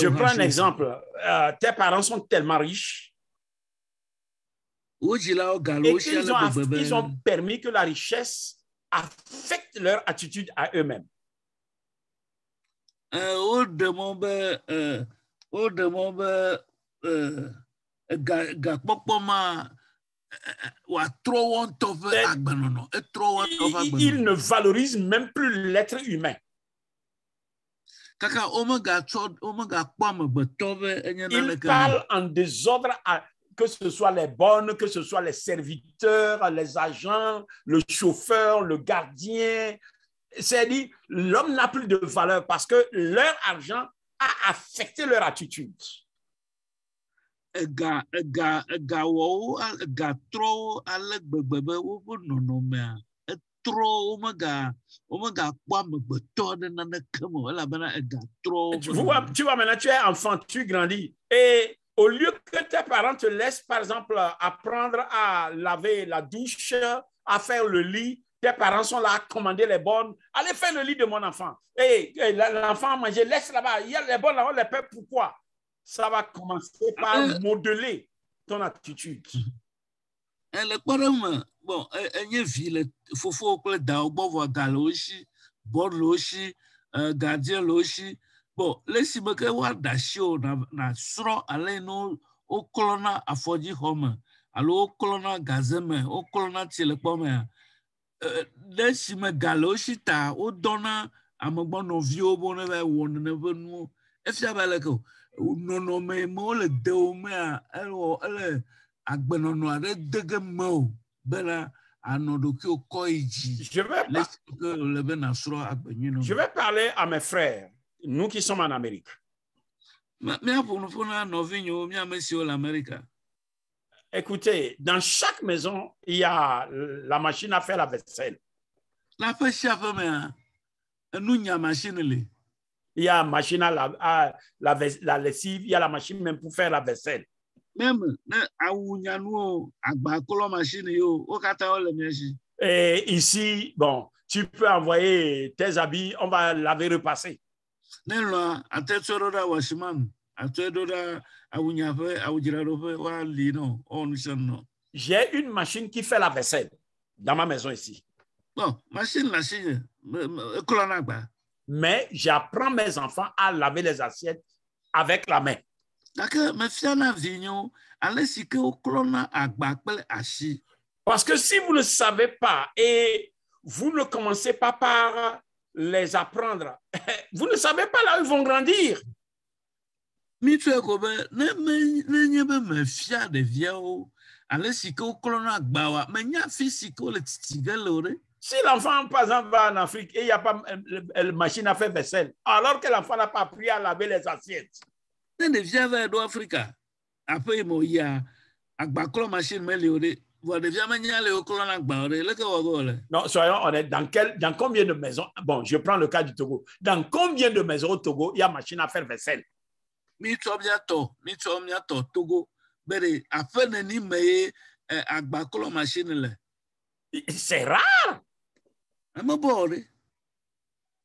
prends un exemple. Tes parents sont tellement riches et ils ont permis que la richesse affecte leur attitude à eux-mêmes. Ils ne valorisent même plus l'être humain. Kaka omega chod omega kwam betobe enye na Il leke. parle en désordre, que ce soit les bonnes, que ce soit les serviteurs, les agents, le chauffeur, le gardien. C'est-à-dire, l'homme n'a plus de valeur parce que leur argent a affecté leur attitude. Ega wo ega tro ale gbegbe wo nonome tro omega kwam betode na nekemo la bana ega tro. Tu vois maintenant, tu es enfant, tu grandis. Et au lieu que tes parents te laissent, par exemple, apprendre à laver la douche, à faire le lit, tes parents sont là à commander les bonnes. Allez faire le lit de mon enfant. Et l'enfant a mangé, laisse là-bas. Il y a les bonnes là-bas, les pères, pourquoi? Ça va commencer par modeler ton attitude. Le parent, bon, enye vi le fofo kple dawo gbɔ vɔ ga le wo si, bɔd le wo si, gardien le wo si. Bon, le si me ke wa da si o na srɔ̃ ale no wo klɔna afɔdzixɔ me alo wo klɔna gaze me, wo klɔna tsilekpɔ me. Le si me ga le wo si ta wo dɔna amegbɔnɔviwo bo ne va wɔ nene ƒe nuwo. Efia be leke o nɔnɔme me wo le de wo mea ele agbenɔnɔ aɖe dege me o bena anɔ ɖokuiwo kɔ yi dzi. Je vais parler à mes frères, nous qui sommes en Amérique. Écoutez, dans chaque maison, il y a la machine à faire la vaisselle. Il y a la machine à la lessive, il y a la machine même pour faire la vaisselle. Même et ici, bon, tu peux envoyer tes habits, on va laver, repasser. J'ai une machine qui fait la vaisselle dans ma maison ici. Bon, mais j'apprends mes enfants à laver les assiettes avec la main. Parce que si vous ne savez pas et vous ne commencez pas par les apprendre, vous ne savez pas là où ils vont grandir. Si l'enfant, par exemple, va en Afrique et il n'y a pas de machine à faire vaisselle, alors que l'enfant n'a pas appris à laver les assiettes. Non, soyons honnêtes, dans combien de maisons, bon, je prends le cas du Togo, dans combien de maisons au Togo il y a machine à faire vaisselle? C'est rare.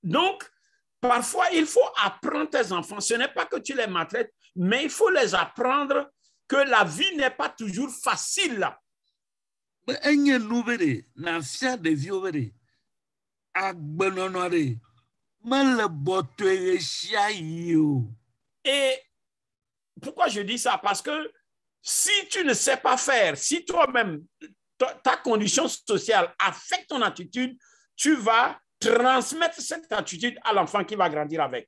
Donc, parfois, il faut apprendre tes enfants. Ce n'est pas que tu les maltraites, mais il faut les apprendre que la vie n'est pas toujours facile. Et pourquoi je dis ça? Parce que si tu ne sais pas faire, si toi-même, ta condition sociale affecte ton attitude, tu vas transmettre cette attitude à l'enfant qui va grandir avec.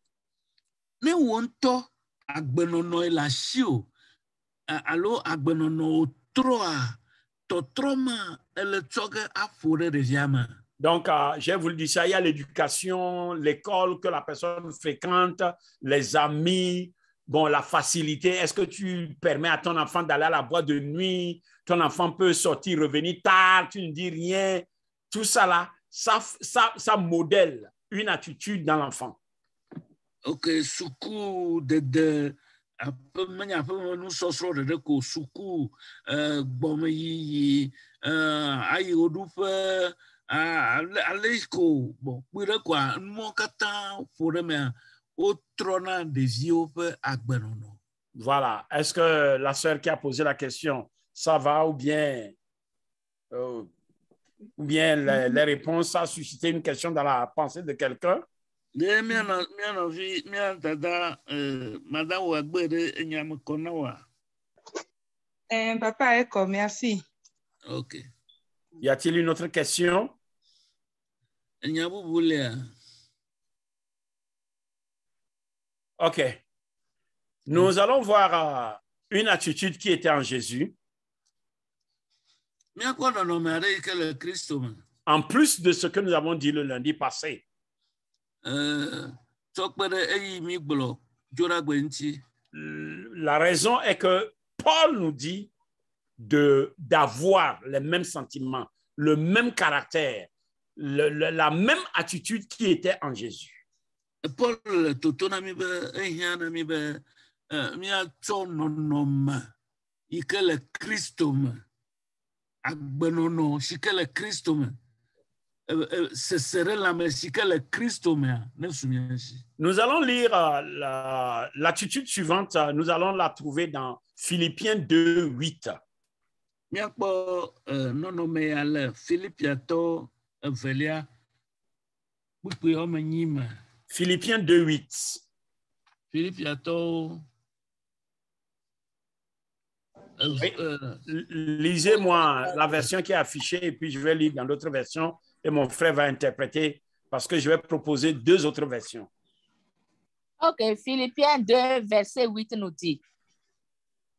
Donc, je vous le dis ça, il y a l'éducation, l'école que la personne fréquente, les amis, bon, la facilité. Est-ce que tu permets à ton enfant d'aller à la boîte de nuit? Ton enfant peut sortir, revenir tard, tu ne dis rien. Tout ça là, ça modèle une attitude dans l'enfant. Ok, soukou de nous sosro de ko soukou bomeyi ayi odupe aleko bon pire quoi mon kata foreme otrona des yeux agbenono. Voilà, est-ce que la sœur qui a posé la question, ça va ou bien les réponses a suscité une question dans la pensée de quelqu'un? Papa Eko, merci. Ok. Y a-t-il une autre question? OK. Nous allons voir une attitude qui était en Jésus, Míakpɔ nɔnɔme aɖe yi ke le Kristo me. en plus de ce que nous avons dit le lundi passé. Tsɔ kpe ɖe eyi mi gblɔ dzoɖagbe ŋuti. La raison est que Paul nous dit d'avoir les mêmes sentiments, le même caractère, la même attitude qui était en Jésus. Paul le toto na mi be ehia na mi be míatsɔ nɔnɔme yi ke le Kristo me, agbenɔnɔ si ke le Kristo me, sese ɖe lãme si ke le Kristo mea ne su mia si. Nous allons lire l'attitude suivante, nous allons la trouver dans Philippiens 2, 8. Míakpɔ nɔnɔme ya le Filipiatɔ evelia kpukpui wɔme enyi me. Philippiens 2, 8. Filipiatɔ Lisez-moi la version qui est affichée et puis je vais lire dans d'autres versions et mon frère va interpréter parce que je vais proposer 2 autres versions. Ok, Philippiens 2, verset 8 nous dit,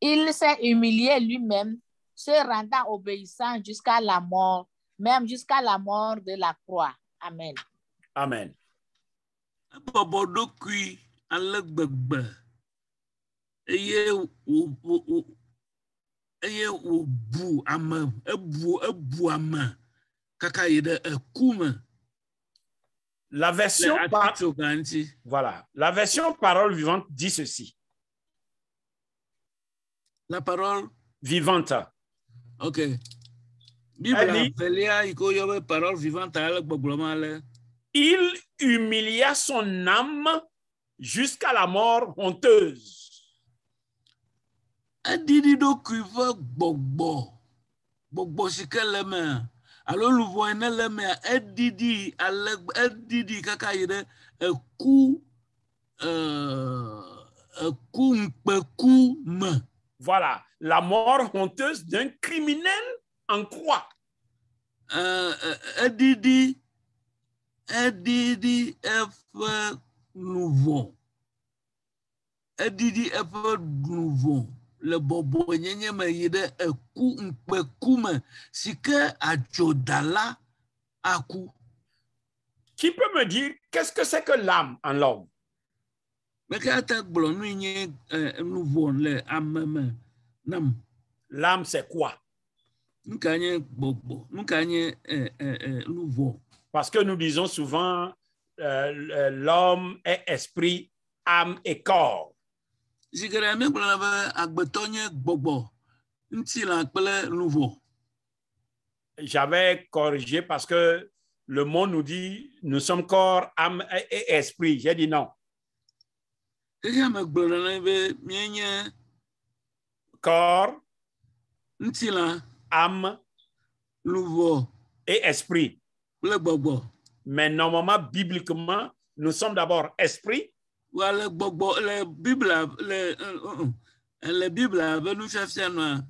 il s'est humilié lui-même, se rendant obéissant jusqu'à la mort, même jusqu'à la mort de la croix. Amen. Amen. bɔbɔ ɖokui ale gbegbe eye wòbu ame ebu ame kaka yi ɖe eku me. La version, Voilà. La version parole vivante dit ceci. La parole vivante. OK. Bible velia iko yobe parole vivante ale gbogblomo ale. Il humilia son âme jusqu'à la mort honteuse. Adidi do kuive gbogbo si ke le me alo luvo ene le me edidi kaka yi de eku nkpeku me. Voilà, la mort honteuse d'un criminel en croix. Edidi efe luvo. Edidi efe luvo. Le bobo nyenye me yi de eku nkpeku me si ke adzodala aku. Qui peut me dire qu'est-ce que c'est que l'âme en l'homme? Mais qu'est-ce L'âme, c'est quoi? Parce que nous disons souvent l'homme est esprit, âme et corps. J'avais corrigé parce que le monde nous dit nous sommes corps, âme et esprit. J'ai dit non. Corps, âme et esprit. Mais normalement, bibliquement, nous sommes d'abord esprit. Le Bible avait nous cherché âme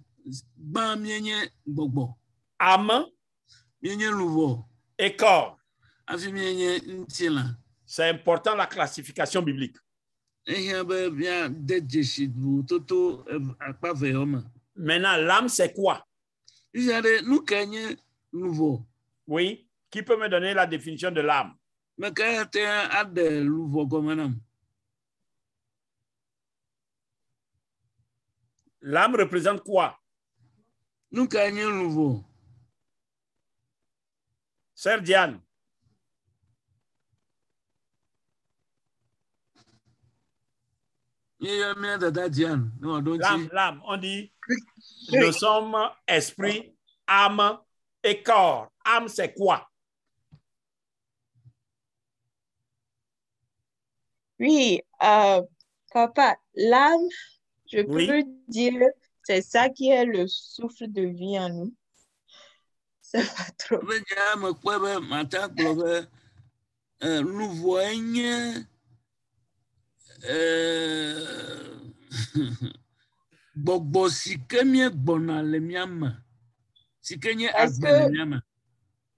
et corps. C'est important la classification biblique. Maintenant, l'âme, c'est quoi? Oui, qui peut me donner la définition de l'âme? L'âme représente quoi? Sœur Diane. L'âme, on dit nous sommes esprit, âme et corps. Âme, c'est quoi? Oui, papa, l'âme, je peux dire, c'est ça qui est le souffle de vie en nous. C'est pas trop.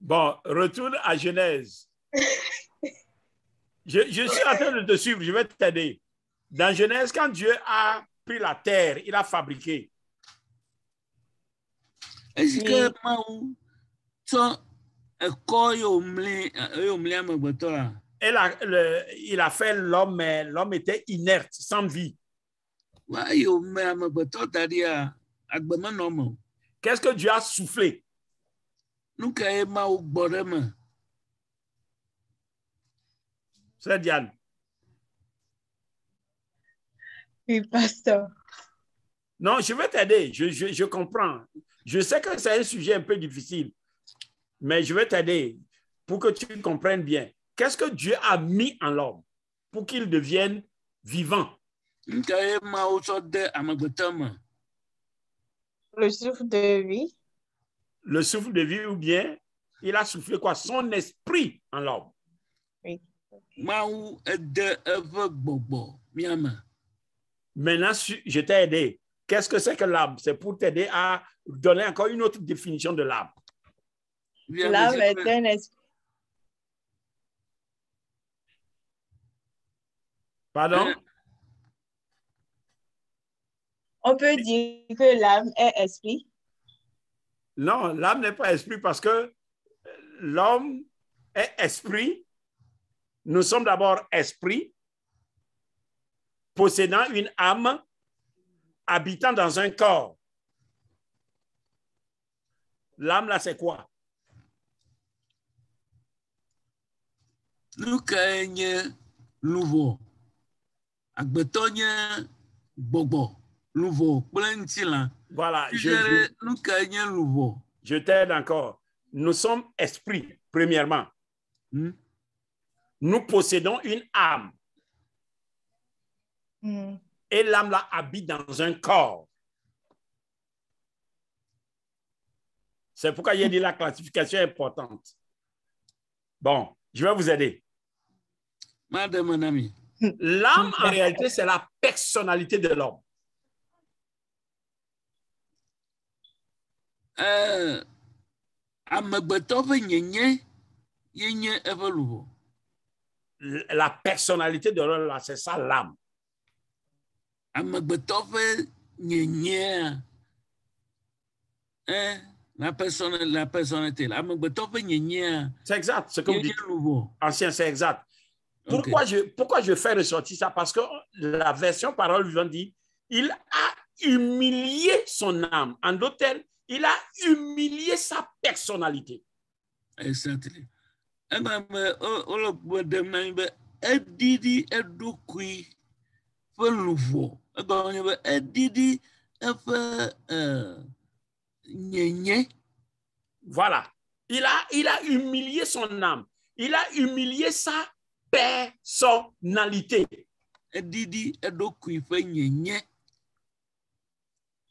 Bon, retourne à Genèse. Je suis en train de te suivre, je vais t'aider. Dans Genèse, quand Dieu a pris la terre, il a fabriqué. Est-ce que Oui. Maou, ça, quand il a amegbetɔ la, Il a fait l'homme, mais l'homme était inerte, sans vie. wa yome amegbetɔ da ɖia, agbe menɔ me o. Qu'est-ce que Dieu a soufflé? Nu ka ye Mawu gbɔ ɖe me? C'est Diane. Oui, pasteur. Non, je vais t'aider. Je comprends. Je sais que c'est un sujet un peu difficile, mais je vais t'aider pour que tu comprennes bien. Qu'est-ce que Dieu a mis en l'homme pour qu'il devienne vivant? Nu ka ye Mawu tsɔ de amegbetɔ me? Le souffle de vie. Le souffle de vie ou bien il a soufflé quoi? Son esprit en l'homme. Oui. Mawu ede eƒe gbɔgbɔ mía me. Maintenant, je t'ai aidé. Qu'est-ce que c'est que l'âme? C'est pour t'aider à donner encore une autre définition de l'âme. L'âme est un esprit. Pardon? On peut dire que l'âme est esprit. Non, l'âme n'est pas esprit parce que l'homme est esprit. Nous sommes d'abord esprit, possédant une âme, habitant dans un corps. L'âme, là, c'est quoi? Nu kae nye luʋɔ? Agbetɔ nye gbɔgbɔ, luʋɔ kple ŋutilã. Voilà, Nu kae nye luʋɔ? je t'aide encore. Nous sommes esprits, premièrement. Nous possédons une âme. Et l'âme là habite dans un corps. C'est pourquoi j'ai dit la classification est importante. Bon, je vais vous aider. Madame mon ami. L'âme, en réalité, c'est la personnalité de l'homme. Amegbetɔ ƒe nyenye ye nye eƒe luʋɔ. La personnalité de l'homme, là, c'est ça l'âme. Amegbetɔ ƒe nyenyea, la personnalité, amegbetɔ ƒe nyenyea. C'est exact, ce que vous dites. Luʋɔ. Ancien, c'est exact. Pourquoi je fais ressortir ça? Parce que la version parole vivante dit, il a humilié son âme. En d'autres termes, il a humilié sa personnalité. Exactly. Edidi edukui fe luvo. Edidi efe nyenye. Voilà. Il a humilié son âme. Il a humilié sa personnalité. Edidi edukui fe nyenye.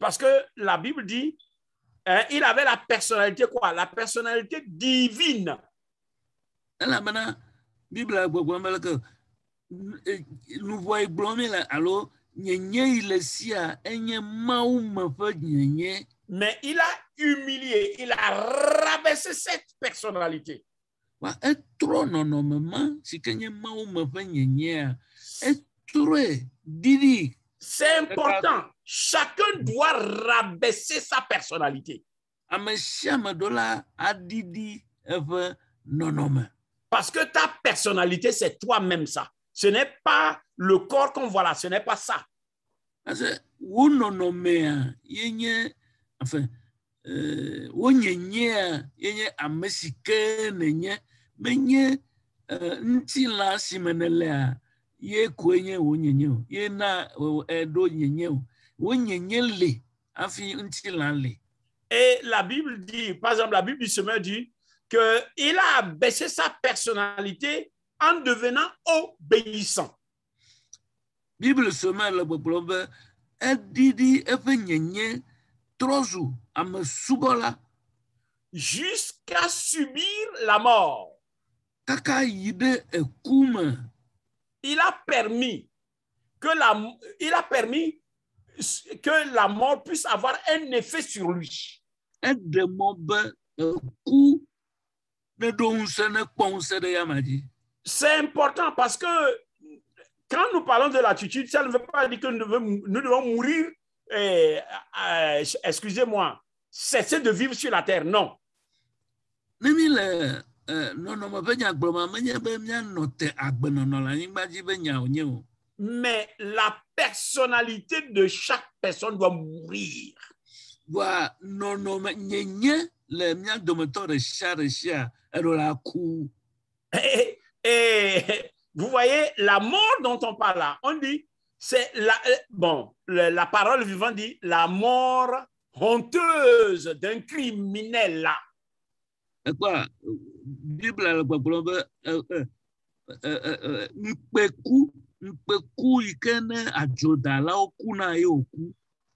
Parce que la Bible dit, il avait la personnalité quoi? La personnalité divine. La Bible a que nous voyons blâmer là alors nyenye il est si à enye maou me fait nyenye. Mais il a humilié, il a rabaissé cette personnalité. Wa etro normalement si kenye maou me fait nyenye etro didi. C'est important. Chacun doit rabaisser sa personnalité. Parce que ta personnalité, c'est toi-même ça. Ce n'est pas le corps qu'on voit là, ce n'est pas ça. Ye kwenye wonyenye ye na edo nyenye wonyenye le afi ntila le. Et la Bible dit, par exemple, la Bible du Semeur dit qu'il a baissé sa personnalité en devenant obéissant. Bible Semeur le boblobe edidi efe nyenye trozu ame subola jusqu'à subir la mort. Kaka yide ekume. Il a permis que la mort puisse avoir un effet sur lui. C'est important parce que quand nous parlons de l'attitude, ça ne veut pas dire que nous devons mourir, excusez-moi, cesser de vivre sur la terre, non. Mais la personnalité de chaque personne doit mourir. Et vous voyez, la mort dont on parle là, on dit, c'est la parole vivante dit la mort honteuse d'un criminel là.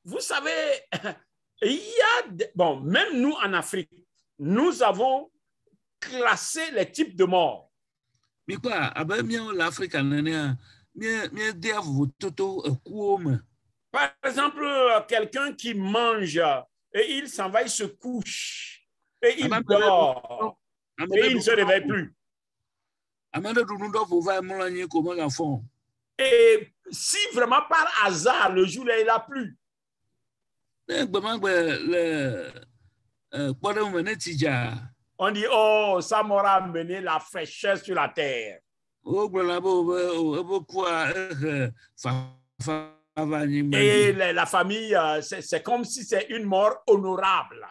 Vous savez, il y a, même nous en Afrique, nous avons classé les types de morts. Par exemple, quelqu'un qui mange et il s'en va, il se couche et il dort et il ne se réveille plus. Et si vraiment par hasard, le jour là, il n'a plus. On dit, oh, ça m'aura amené la fraîcheur sur la terre. Et la famille, c'est comme si c'est une mort honorable.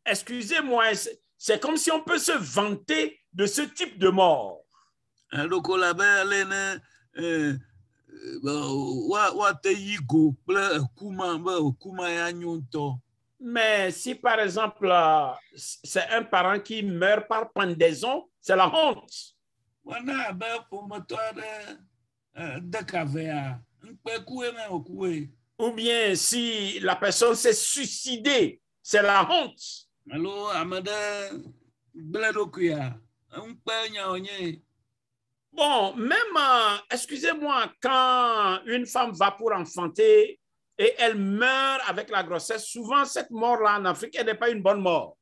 Excusez-moi, c'est comme si on peut se vanter de ce type de mort. Mais si par exemple, c'est un parent qui meurt par pendaison, c'est la honte. Ou bien si la personne s'est suicidée, c'est la honte. Bon, même, excusez-moi, quand une femme va pour enfanter et elle meurt avec la grossesse, souvent cette mort-là en Afrique, elle n'est pas une bonne mort.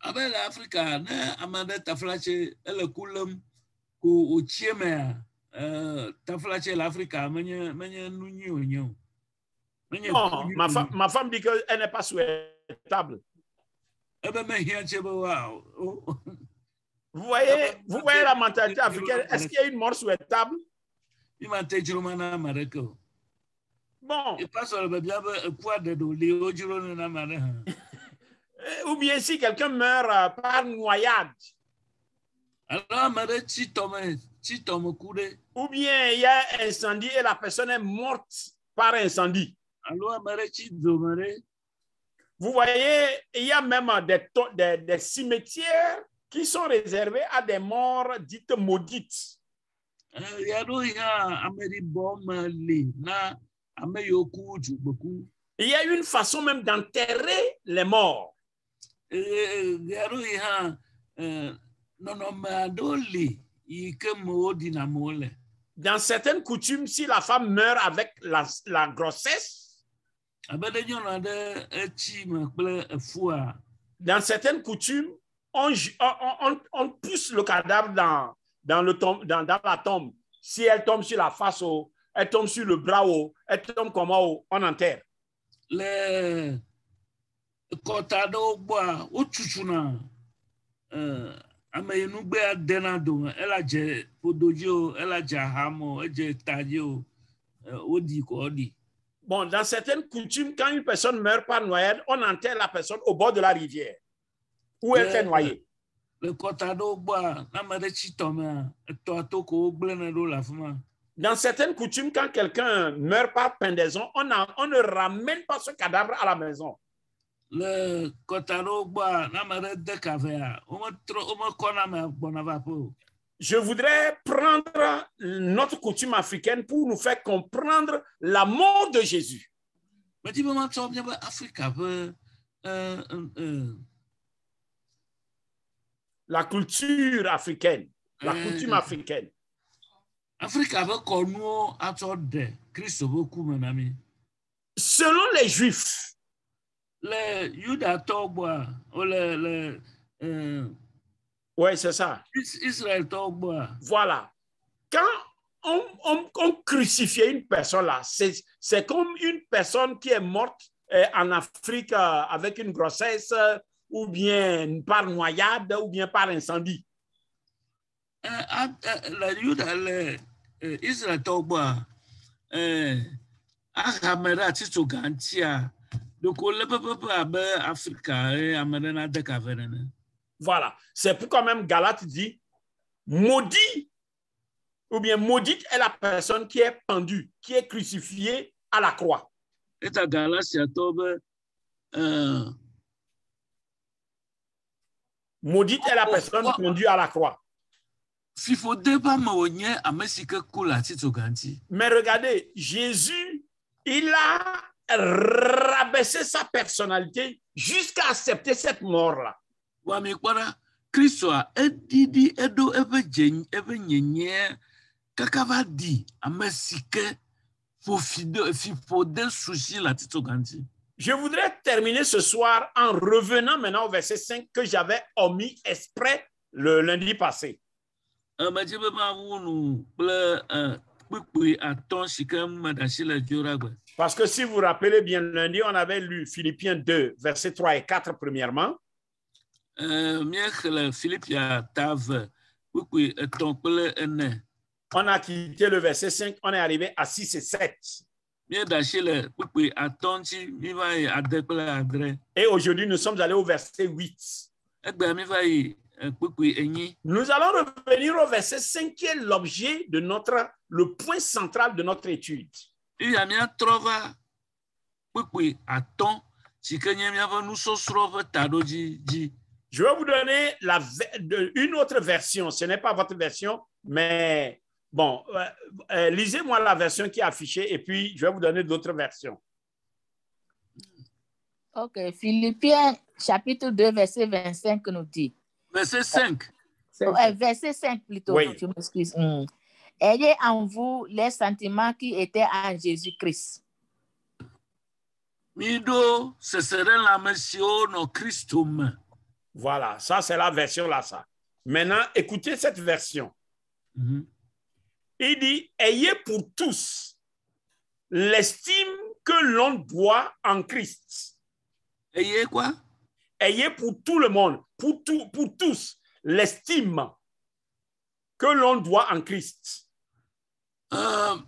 Non, ma femme dit qu'elle n'est pas souhaitable. Vous voyez la mentalité africaine, est-ce qu'il y a une mort souhaitable? Bon. Ou bien si quelqu'un meurt par noyade. Ou bien il y a incendie et la personne est morte par incendie. Vous voyez, il y a même des cimetières qui sont réservés à des morts dites maudites. Il y a une façon même d'enterrer les morts. Dans certaines coutumes, si la femme meurt avec la grossesse, dans certaines coutumes, on pousse le cadavre dans la tombe. Si elle tombe sur la face, elle tombe sur le bras, elle tombe comment, on enterre. Bon, dans certaines coutumes, quand une personne meurt par noyade, on enterre la personne au bord de la rivière où elle s'est noyée. Dans certaines coutumes, quand quelqu'un meurt par pendaison, on ne ramène pas ce cadavre à la maison. Je voudrais prendre notre coutume africaine pour nous faire comprendre la mort de Jésus. La culture africaine, la coutume africaine. Selon les Juifs, Oui, c'est ça. Israël Togba. Voilà. Quand on crucifiait une personne là, c'est comme une personne qui est morte en Afrique avec une grossesse ou bien par noyade ou bien par incendie. La Yuda Israël Togba. Ahamera Tito Gantia. Donc, on le peut pas Africa et Amérina de Caverne. Voilà. C'est pourquoi même Galate dit maudit ou bien maudite est la personne qui est pendue, qui est crucifiée à la croix. Et ta Galatia Tobe. Maudite est la personne pendue à la croix. Mais regardez, Jésus, il a rabaissé sa personnalité jusqu'à accepter cette mort-là. Christo a edidi edo ebe nyenye kakava di amesike fifode sushi la tito ganti. Je voudrais terminer ce soir en revenant maintenant au verset 5 que j'avais omis exprès le lundi passé. Parce que si vous vous rappelez bien, lundi, on avait lu Philippiens 2, versets 3 et 4 premièrement. On a quitté le verset 5, on est arrivé à 6 et 7. Et aujourd'hui, nous sommes allés au verset 8. Nous allons revenir au verset 5 qui est l'objet de le point central de notre étude. Je vais vous donner une autre version. Ce n'est pas votre version, mais bon, lisez-moi la version qui est affichée et puis je vais vous donner d'autres versions. Ok, Philippiens chapitre 2, verset 25 nous dit. Verset 5. Verset 5 plutôt, oui. Je m'excuse. Ayez en vous les sentiments qui étaient en Jésus-Christ. Mido, ce serait la mission no Christum. Voilà, ça c'est la version là, ça. Maintenant, écoutez cette version. Il dit, ayez pour tous l'estime que l'on doit en Christ. Ayez quoi? Ayez pour tout le monde, pour tous, l'estime que l'on doit en Christ. Non,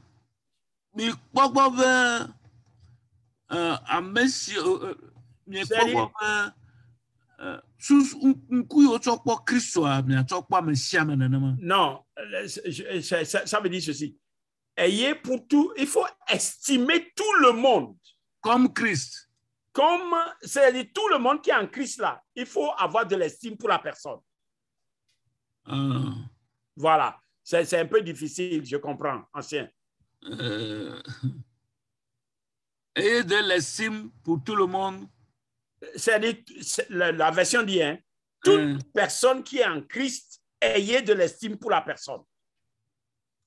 ça veut dire ceci. Ayez pour tout, il faut estimer tout le monde. Comme Christ. Comme, c'est-à-dire tout le monde qui est en Christ là, il faut avoir de l'estime pour la personne. Voilà, c'est un peu difficile, je comprends, ancien. Ayez de l'estime pour tout le monde. C'est-à-dire, la version dit, hein, toute personne qui est en Christ, ayez de l'estime pour la personne.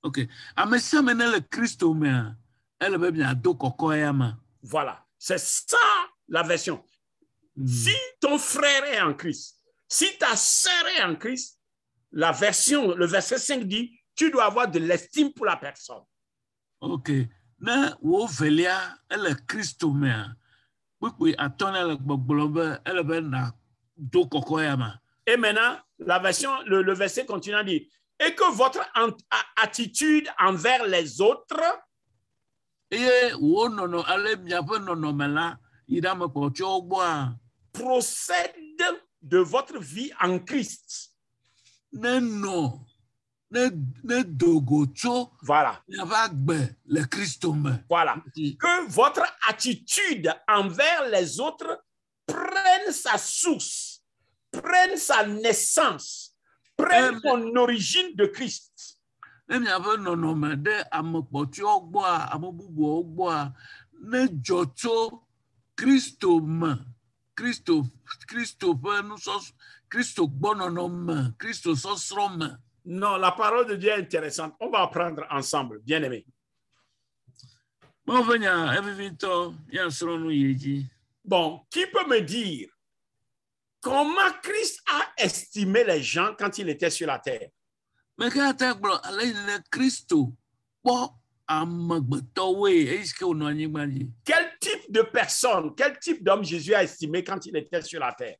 Ok. Le Christ, elle veut bien voilà, c'est ça la version. Si ton frère est en Christ, si ta sœur est en Christ, la version, le verset 5 dit, tu dois avoir de l'estime pour la personne. Ok. Na wo velia ele Christo mea. Bukui atona le gbogbolombe ele be na do kokoyama. Et maintenant, la version, le verset continue à dire, et que votre attitude envers les autres procède de votre vie en Christ. Voilà. Voilà. Que votre attitude envers les autres prenne sa source, prenne sa naissance, prenne son origine de Christ. Non, la parole de Dieu est intéressante. On va apprendre ensemble, bien aimé. Bon, qui peut me dire Comment Christ a estimé les gens quand il était sur la terre? Mais quand tu as le Christ, bon, Quel type de personne, quel type d'homme Jésus a estimé quand il était sur la terre?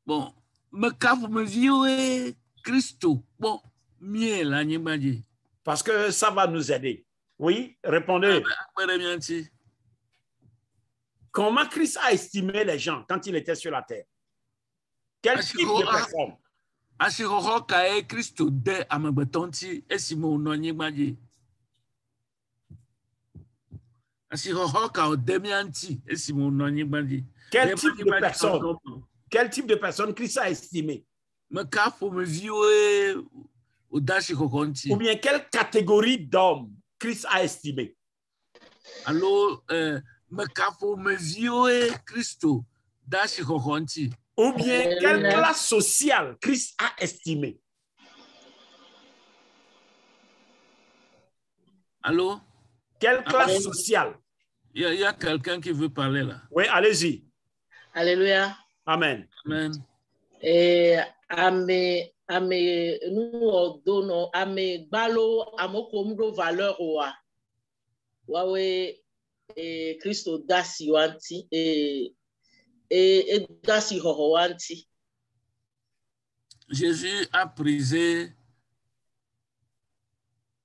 Bon, mais quand vous me dites Christ, bon, mieux la nyimbaji. Parce que ça va nous aider. Oui, répondez. Comment Christ a estimé les gens quand il était sur la terre? Quel type de personne? Ashiroho kae Christ de amabetonti esimo no nyimbaji. Ashiroho ka odemianti esimo no nyimbaji. Quel type de personne? Quel type de personne Christ a estimé? Me kafo me viwe odashi kokonti. Ou bien quelle catégorie d'hommes Christ a estimé? Alors, me kafo me viwe Christo dashi kokonti. Ou bien quelle classe sociale Christ a estimé? Allô? Quelle classe sociale? Il y a quelqu'un qui veut parler là. Oui, allez-y. Alléluia. Amen. Amen. Et nous ordonnons ame balo amokomdo valeur oa. Wawe Christo dasi wanti et dasi hohoanti. Jésus a prisé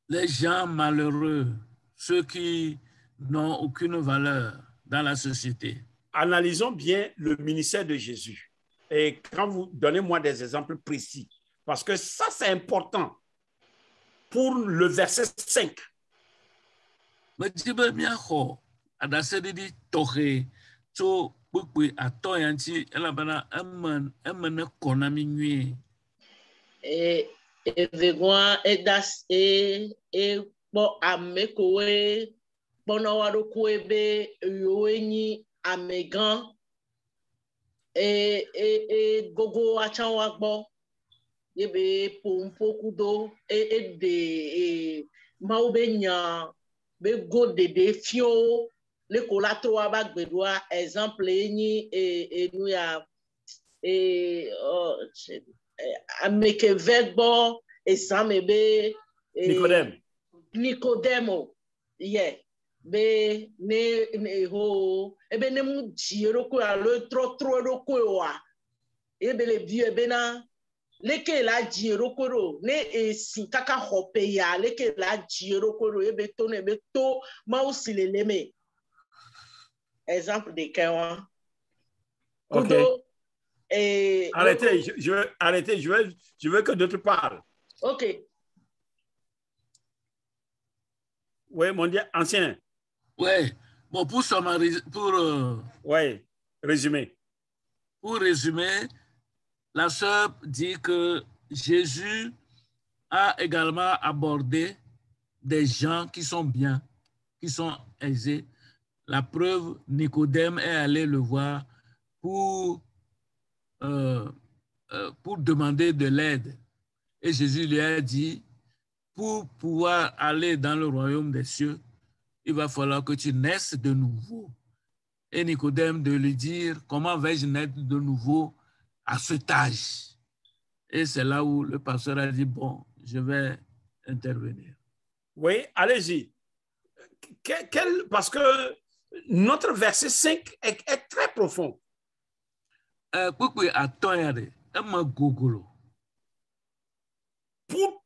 les gens malheureux, ceux qui n'ont aucune valeur dans la société. Analysons bien le ministère de Jésus. Et quand vous donnez-moi des exemples précis, parce que ça, c'est important pour le verset 5. Et vegwa edas bo amekowe bonawaro kwebe yoenyi amegan gogo achanwa gbo yebe pompo kudo de maube nya be go de fio le kolato wa bagbedwa exemple enyi enu ya ameke vegbo esamebe Nicodemo yeah be ne ho ebe ne mu jiero ko alo tro ro ko wa ebe le bi ebe na leke la jiero ko ro ne esi kaka hope ya leke la jiero ko ro ebe to ma usilele me exemple de Kawan. OK. Arrêtez, je veux arrêter, je veux que d'autres parlent. OK. Oui, mon Dieu, ancien. Oui, bon, oui, résumer. Pour résumer, la sœur dit que Jésus a également abordé des gens qui sont bien, qui sont aisés. La preuve, Nicodème est allé le voir pour demander de l'aide. Et Jésus lui a dit, pour pouvoir aller dans le royaume des cieux, il va falloir que tu naisses de nouveau. Et Nicodème de lui dire, comment vais-je naître de nouveau à cet âge? Et c'est là où le pasteur a dit, bon, je vais intervenir. Oui, allez-y. Parce que notre verset 5 est très profond. Pour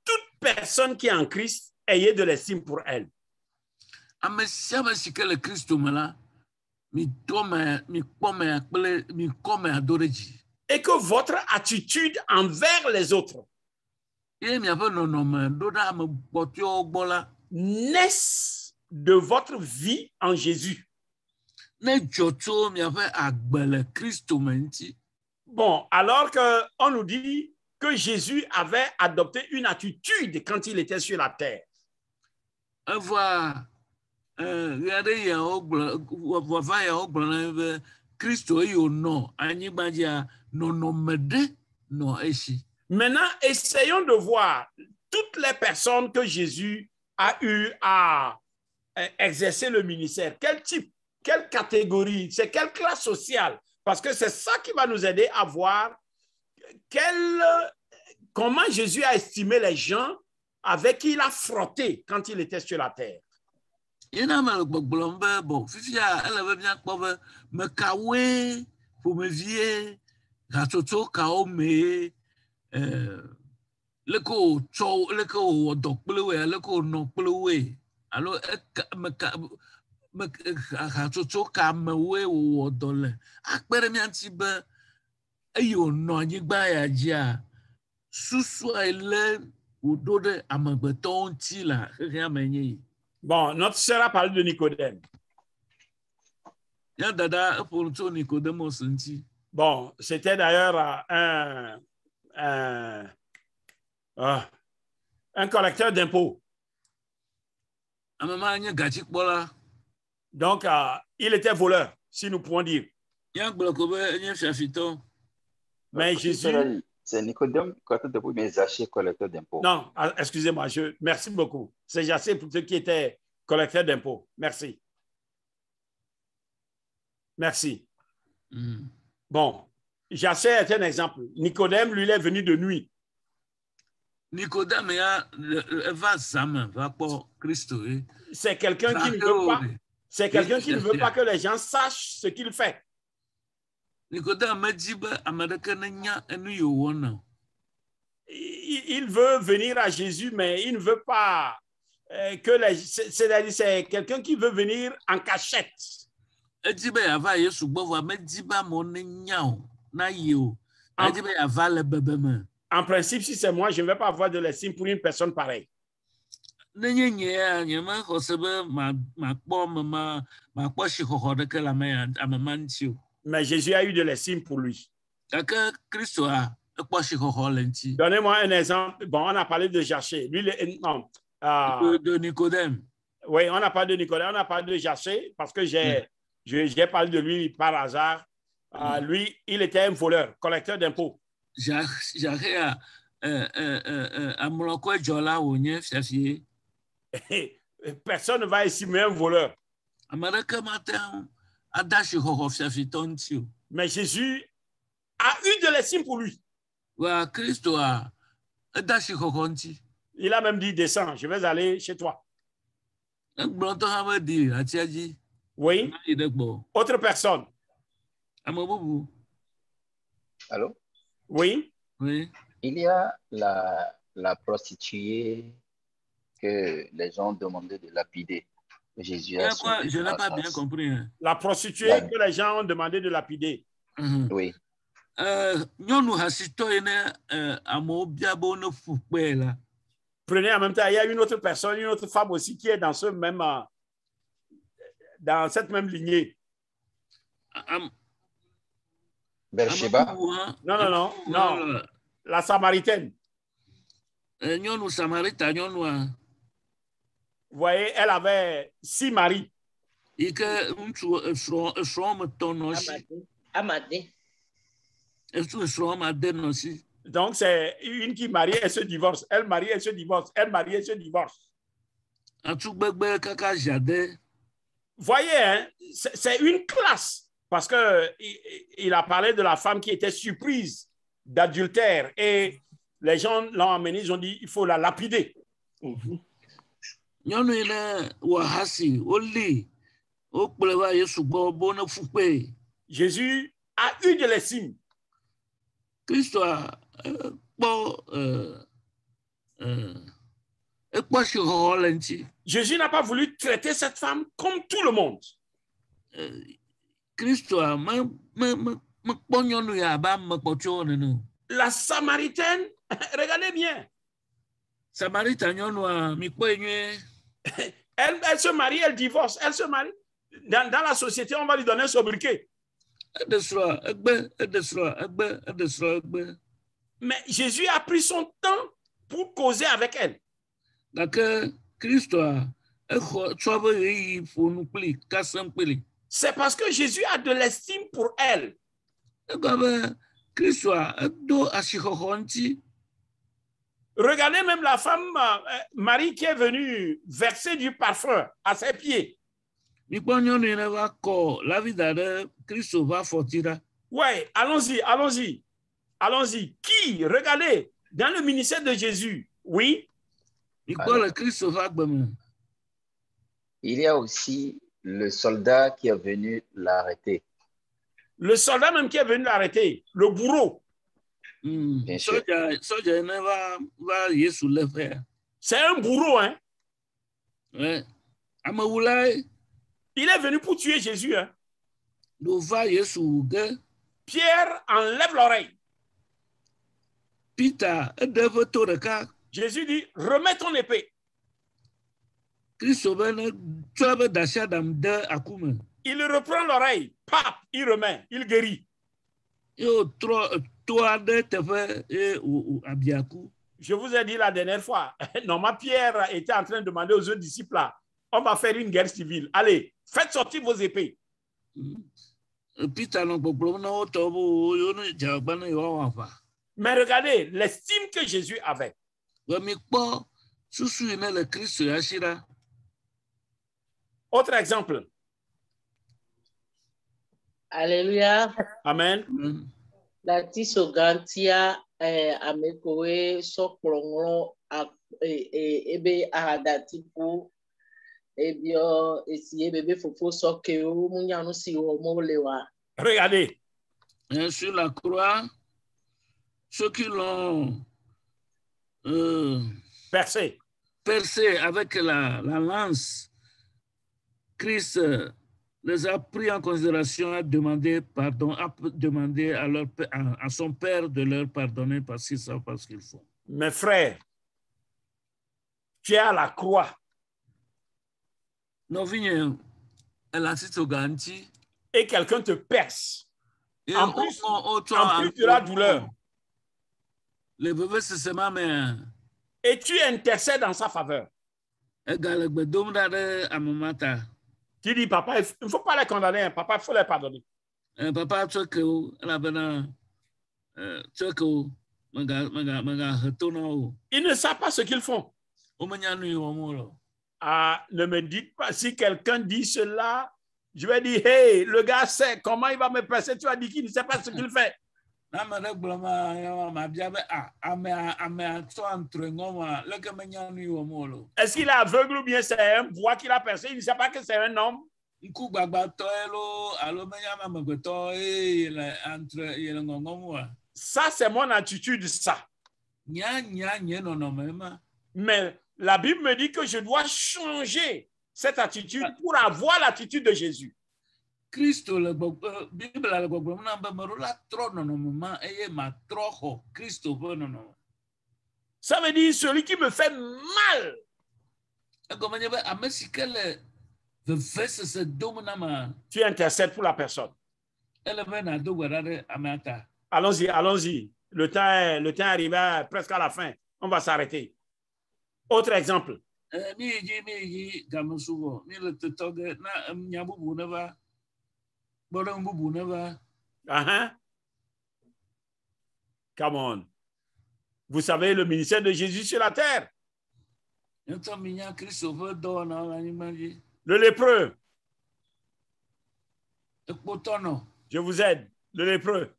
toute personne qui est en Christ, ayez de l'estime pour elle. Et que votre attitude envers les autres naisse de votre vie en Jésus. Bon, alors qu'on nous dit que Jésus avait adopté une attitude quand il était sur la terre. Maintenant, essayons de voir toutes les personnes que Jésus a eu à exercer le ministère. Quel type, quelle catégorie, c'est quelle classe sociale Parce que c'est ça qui va nous aider à voir comment Jésus a estimé les gens avec qui il a frotté quand il était sur la terre. Il y a un bon bon fifia elle avait bien quoi me kawe pour me vie gatoto kaome le ko cho le ko dok plewe le ko no plewe alors me gatoto kamewe o dole akpere mi anti be ayo no anyigba ya jia susu ele odode amagbeton ti la rien menye. Bon, notre sœur a parlé de Nicodème. Bon, c'était d'ailleurs un collecteur d'impôts. Donc, il était voleur, si nous pouvons dire. Mais Jésus... C'est Nicodème, collecteur d'impôts, mais Zachée, collecteur d'impôts. Non, excusez-moi, merci beaucoup. C'est Zachée pour ceux qui étaient collecteurs d'impôts. Merci. Merci. Bon, Zachée est un exemple. Nicodème, lui, il est venu de nuit. Nicodème, va pour Christ. C'est quelqu'un qui ne veut pas. C'est quelqu'un qui ne veut pas que les gens sachent ce qu'il fait. Il veut venir à Jésus, mais il ne veut pas que les... C'est-à-dire, c'est quelqu'un qui veut venir en cachette. En principe, si c'est moi, je ne vais pas avoir de l'estime pour une personne pareille. Mais Jésus a eu de l'estime pour lui. Donnez-moi un exemple. Bon, on a parlé de Zachée. Lui, de Nicodème. Oui, on a parlé de Nicodème, on a parlé de Zachée parce que j'ai parlé de lui par hasard. Lui, il était un voleur, collecteur d'impôts. Personne ne va estimer un voleur. Mais Jésus a eu de l'estime pour lui. Il a même dit, descends, je vais aller chez toi. Oui. Autre personne. Allô? Oui. Oui. Il y a la prostituée que les gens demandaient de lapider. Jésus a sauvé. Je n'ai pas bien compris. Hein. La prostituée que les gens ont demandé de lapider. Oui. Prenez en même temps, il y a une autre personne, une autre femme aussi qui est dans ce même, dans cette même lignée. Bersheba? Non. La Samaritaine. Vous voyez, elle avait 6 maris. Donc, c'est une qui marie, elle se divorce. Elle marie, elle se divorce. Elle marie, elle se divorce. Voyez, hein, c'est une classe. Parce qu'il a parlé de la femme qui était surprise d'adultère. Et les gens l'ont emmenée, ils ont dit, il faut la lapider. Jésus a eu de l'estime. Jésus n'a pas voulu traiter cette femme comme tout le monde. La Samaritaine, regardez bien. Elle se marie, elle divorce, elle se marie. Dans la société, on va lui donner un sobriquet. Mais Jésus a pris son temps pour causer avec elle. C'est parce que Jésus a de l'estime pour elle. Regardez même la femme Marie qui est venue verser du parfum à ses pieds. Ouais, allons-y, allons-y. Allons-y. Qui? Regardez, dans le ministère de Jésus, oui, Ikpɔ Kristo ƒe agbe me. Il y a aussi le soldat qui est venu l'arrêter. le soldat même qui est venu l'arrêter, le bourreau, Bien sûr. Sɔdza ene va Yesu lé ƒea. c'est un bourreau, hein. Ouais. Amewulae Il est venu pour tuer Jésus, hein. ɖo va Yesu wu ge. Pierre enlève l'oreille. Peter eɖe eƒe to ɖeka. Jésus dit, remets ton épée. Kristo be ne tsɔ eƒe ɖasiaɖam de aku me. Il reprend l'oreille, pap, il remet, il guérit. Ye wotrɔ to aɖe teƒe ye abia ku. Je vous ai dit la dernière fois, normalement Pierre était en train de demander aux autres disciples là, on va faire une guerre civile. Allez, faites sortir vos épées. Peter nɔ gbɔgblɔm na wo tɔ be yo ne dze agba ne yewoawɔ aʋa. Mais regardez l'estime que Jésus avait. Be mikpɔ susu yi ne le Kristo ya si ɖa. Autre exemple. Alléluia. Amen. La tiso gantia amekoe sokplonglo ebe ahadati pu ebio esi bébé fofo sokeo munyanu si wo molewa. Regardez. Sur la croix, ceux qui l'ont percé avec la lance, Christ les a pris en considération, a demandé pardon, a demandé à son père de leur pardonner parce qu'ils savent pas ce qu'ils font. Mes frères, tu es à la croix. Et quelqu'un te perce. En plus de la douleur. Et tu intercèdes en sa faveur. Tu dis, papa, il ne faut pas les condamner, papa, il faut les pardonner. Papa, ils ne savent pas ce qu'ils font. Ah, ne me dites pas, si quelqu'un dit cela, je vais dire, hey, le gars sait comment il va me percer, tu vas dire qu'il ne sait pas ce qu'il fait. Est-ce qu'il est aveugle ou bien c'est un bois qu'il a percé? Il ne sait pas que c'est un homme. Ça, c'est mon attitude, ça. Mais la Bible me dit que je dois changer cette attitude pour avoir l'attitude de Jésus. Christo le Bible la ça veut dire celui qui me fait mal. Tu intercèdes pour la personne. Allons-y, allons-y. Le temps est arrivé presque à la fin. On va s'arrêter. Autre exemple. Come on. Vous savez le ministère de Jésus sur la terre. Le lépreux. Je vous aide. Le lépreux.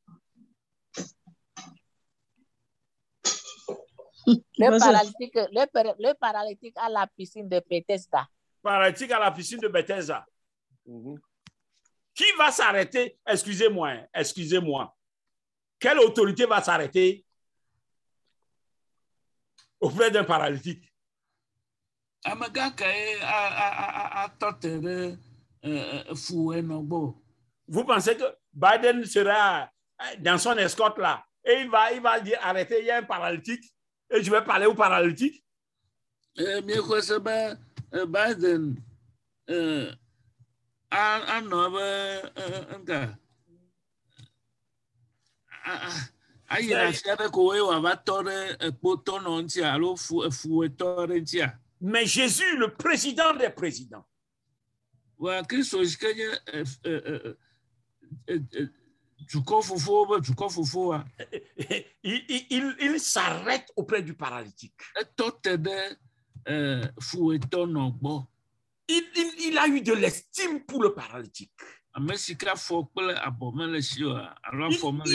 Le paralytique à la piscine de Bethesda. Paralytique à la piscine de Bethesda. Qui va s'arrêter? Excusez-moi, excusez-moi. Quelle autorité va s'arrêter auprès d'un paralytique? Vous pensez que Biden sera dans son escorte là et il va dire arrêtez, il y a un paralytique et je vais parler au paralytique? Biden mais Jésus, le président des présidents, il s'arrête auprès du paralytique. Il a eu de l'estime pour le paralytique. Il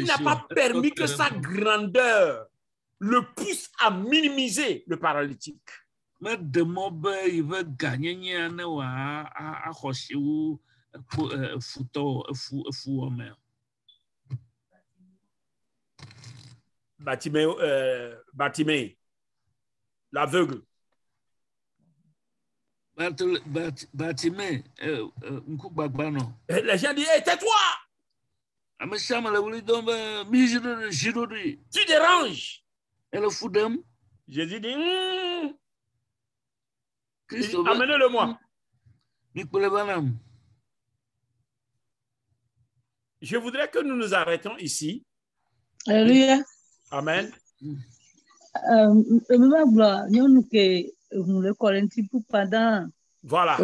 n'a pas permis que sa grandeur le pousse à minimiser le paralytique. Bartimée, l'aveugle. Bartimée, Les gens disent, hey, tais-toi, tu déranges. Jésus dit, amenez-le-moi. Je voudrais que nous nous arrêtons ici. Alléluia. Amen. Voilà.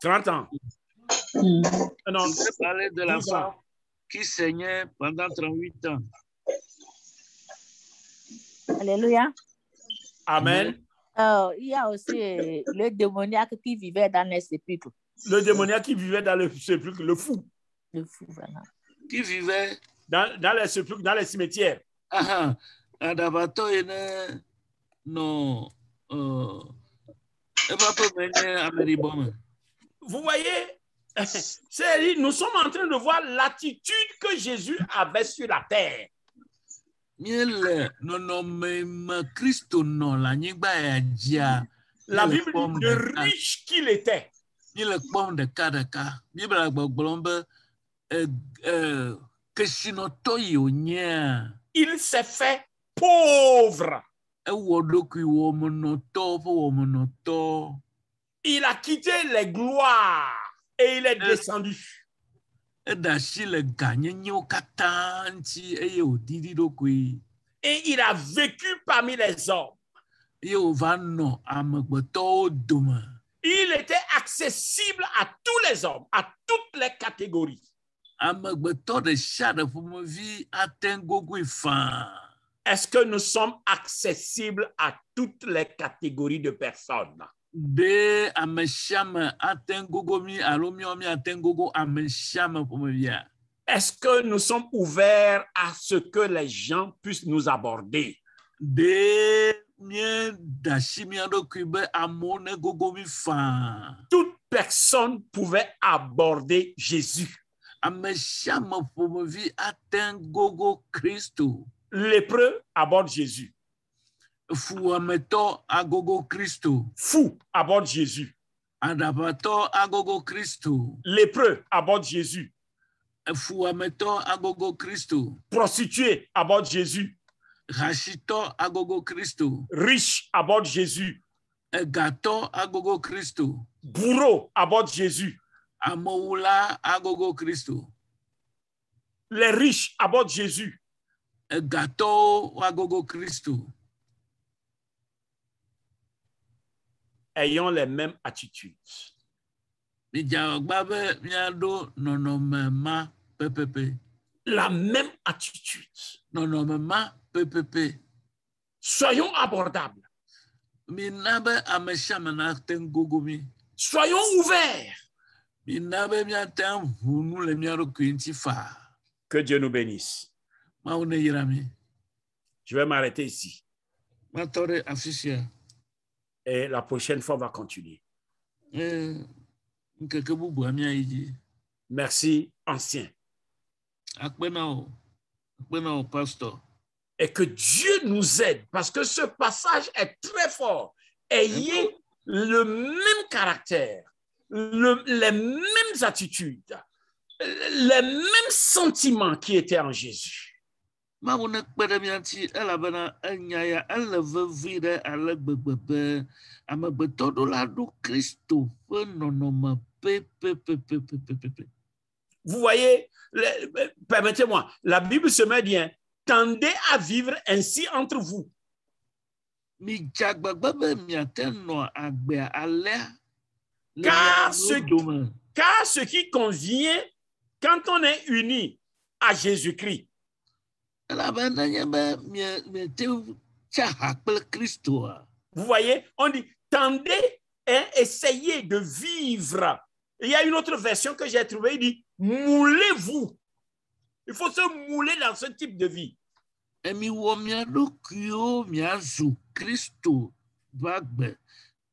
30 ans. Non, Je vais parler de la 12 femme ans. qui saignait pendant 38 ans. Alléluia. Amen. Il y a aussi le démoniaque qui vivait dans les sépulcres. Le démoniaque qui vivait dans le sépulcre, le fou. Le fou, voilà. Qui vivait Dans les sépulcres, dans les cimetières. Non. Vous voyez, nous sommes en train de voir l'attitude que Jésus avait sur la terre. La Bible dit de riche qu'il était. Il s'est fait pauvre. Il a quitté les gloires et il est descendu. Et il a vécu parmi les hommes. Il était accessible à tous les hommes, à toutes les catégories. Est-ce que nous sommes accessibles à toutes les catégories de personnes? Est-ce que nous sommes ouverts à ce que les gens puissent nous aborder? Toute personne pouvait aborder Jésus. Lépreux aborde Jésus. Fou aborde Jésus. Lépreux aborde Jésus. Prostituée aborde Jésus. Riche aborde Jésus. Bourreau aborde Jésus. Les riches abordent Jésus. Ayons les mêmes attitudes. La même attitude. Soyons abordables. Soyons ouverts. Que Dieu nous bénisse. Je vais m'arrêter ici. Et la prochaine fois, on va continuer. Merci, ancien. Et que Dieu nous aide, parce que ce passage est très fort. Ayez le même caractère, les mêmes attitudes, les mêmes sentiments qui étaient en Jésus. Vous voyez, permettez-moi, la Bible se met bien. Tendez à vivre ainsi entre vous. Car ce qui convient quand on est uni à Jésus-Christ. Vous voyez, on dit, tendez et essayez de vivre Il y a une autre version que j'ai trouvée, il dit, moulez-vous. Il faut se mouler dans ce type de vie. Emi wɔ mia ɖokuiwo miazu Kristo ƒe agbe.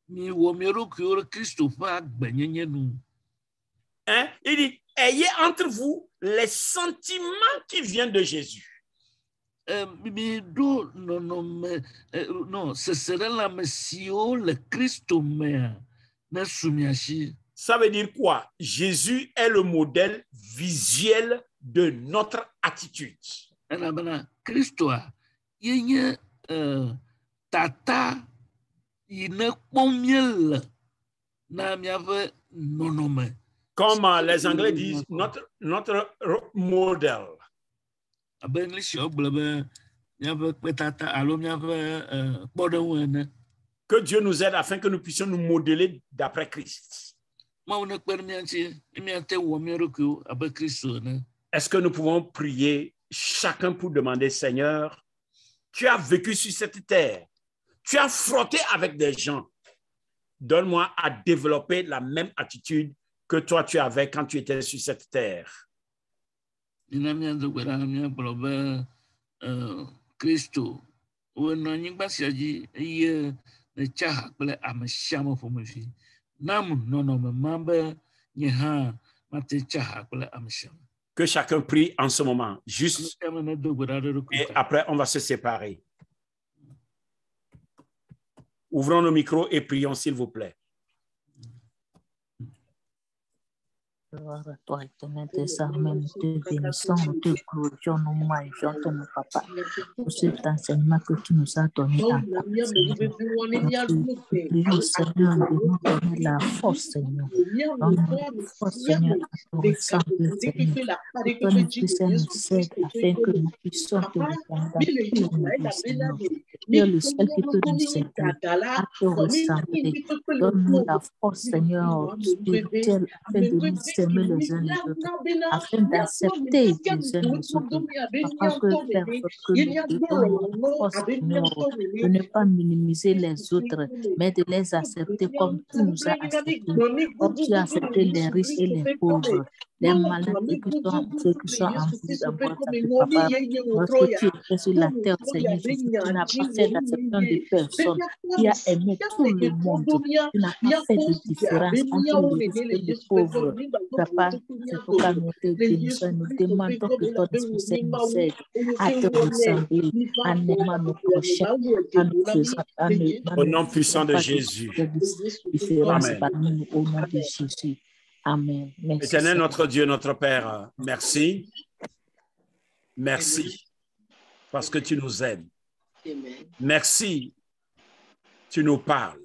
Mi wɔ mia ɖokuiwo ɖe Kristo ƒe agbenyenye nu. Hein? Il dit, ayez entre vous les sentiments qui viennent de Jésus. Mi ɖo nɔnɔme no seselelãme siwo le Kristo mea ne su mia si. Ça veut dire quoi? Jésus est le modèle visuel de notre attitude. Elabena Kristoa yenye tata yi ne kpɔm míele na míaƒe nɔnɔme. Comme les Anglais disent, notre modèle. Abe English gblɔ be míaƒe kpetata alo míaƒe kpɔɖeŋu ene. Que Dieu nous aide afin que nous puissions nous modeler d'après Christ. Mawu ne kpe ɖe mía ŋuti ne míate wɔ mía ɖokuiwo abe Kristo ene. Est-ce que nous pouvons prier chacun pour demander, Seigneur, tu as vécu sur cette terre, tu as frotté avec des gens. Donne-moi à développer la même attitude que toi tu avais quand tu étais sur cette terre. Mina míado gbe ɖa míagblɔ be Kristo wònɔ anyigba sia dzi eye netsa ha kple ame sia ame ƒomevi. Nam nɔnɔme ma be nye hã mate tsa ha kple ame sia ame. Que chacun prie en ce moment, juste, et après on va se séparer. Ouvrons nos micros et prions, s'il vous plaît. Gloire à toi, éternel des armées, nous te bénissons, nous te glorifions, nous magnifions ton papa. Pour cet enseignement que tu nous as donné dans ta Seigneur. Nous prions, Seigneur, de nous donner la force, Seigneur. Donne-nous la force, Seigneur, à te ressembler, Seigneur. Que ton esprit Saint nous aide afin que nous puissions te ressembler dans tous les niveaux, Seigneur. Tu es le seul qui peut nous aider à te ressembler. Donne-nous la force, Seigneur, spirituelle, afin de nous aimer les uns les autres, afin d'accepter les uns les autres. Papa, que faire que nous devons la force, Seigneur, de ne pas minimiser les autres, mais de les accepter comme tu nous as acceptés, comme tu as accepté les riches et les pauvres, les malades et ceux qui sont en vie en bonne santé, Papa. Lorsque tu étais sur la terre, Seigneur Jésus, tu n'as pas fait d'acception de personne. Tu as aimé tout le monde. Tu n'as pas fait de différence entre les riches et les pauvres. Papa, c'est pourquoi nous te bénissons, nous demandons que ton Esprit Saint nous aide à te ressembler, en aimant nos prochains, en nous faisant, au nom puissant de Jésus. Différence parmi nous, au nom de Jésus. Amen. Merci, Éternel, notre Dieu, notre Père, merci. Merci parce que tu nous aimes. Merci, tu nous parles.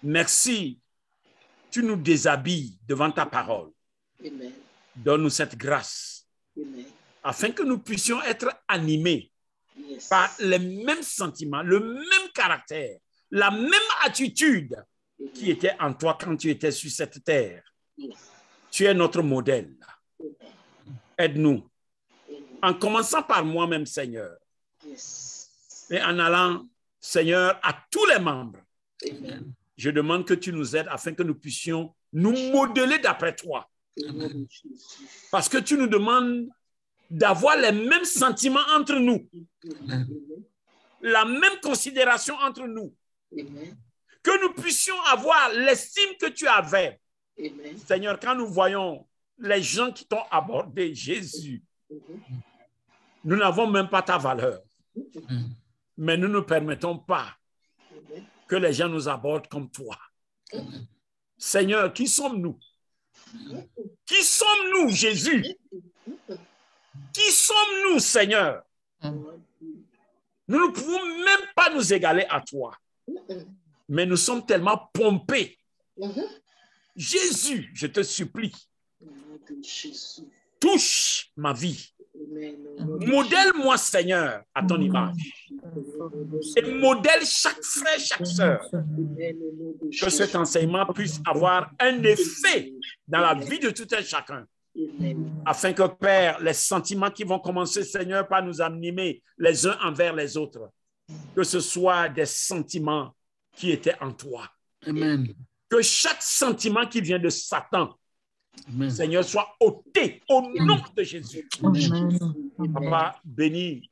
Merci, tu nous déshabilles devant ta parole. Donne-nous cette grâce afin que nous puissions être animés par les mêmes sentiments, le même caractère, la même attitude qui était en toi quand tu étais sur cette terre. Tu es notre modèle. Aide-nous. En commençant par moi-même, Seigneur. Et en allant, Seigneur, à tous les membres. Je demande que tu nous aides afin que nous puissions nous modeler d'après toi. Parce que tu nous demandes d'avoir les mêmes sentiments entre nous. La même considération entre nous. Que nous puissions avoir l'estime que tu avais. Seigneur, quand nous voyons les gens qui t'ont abordé, Jésus, nous n'avons même pas ta valeur. Mais nous ne permettons pas que les gens nous abordent comme toi. Seigneur, qui sommes-nous? Qui sommes-nous, Jésus? Qui sommes-nous, Seigneur? Nous ne pouvons même pas nous égaler à toi. Mais nous sommes tellement pompés. Jésus, je te supplie, touche ma vie. Modèle-moi, Seigneur, à ton image. Et modèle chaque frère, chaque sœur. Que cet enseignement puisse avoir un effet dans la vie de tout un chacun. Afin que, Père, les sentiments qui vont commencer, Seigneur, par nous animer les uns envers les autres, que ce soit des sentiments qui étaient en toi. Amen. que chaque sentiment qui vient de Satan, Amen. Seigneur, soit ôté au nom de Jésus. Amen. Papa, bénis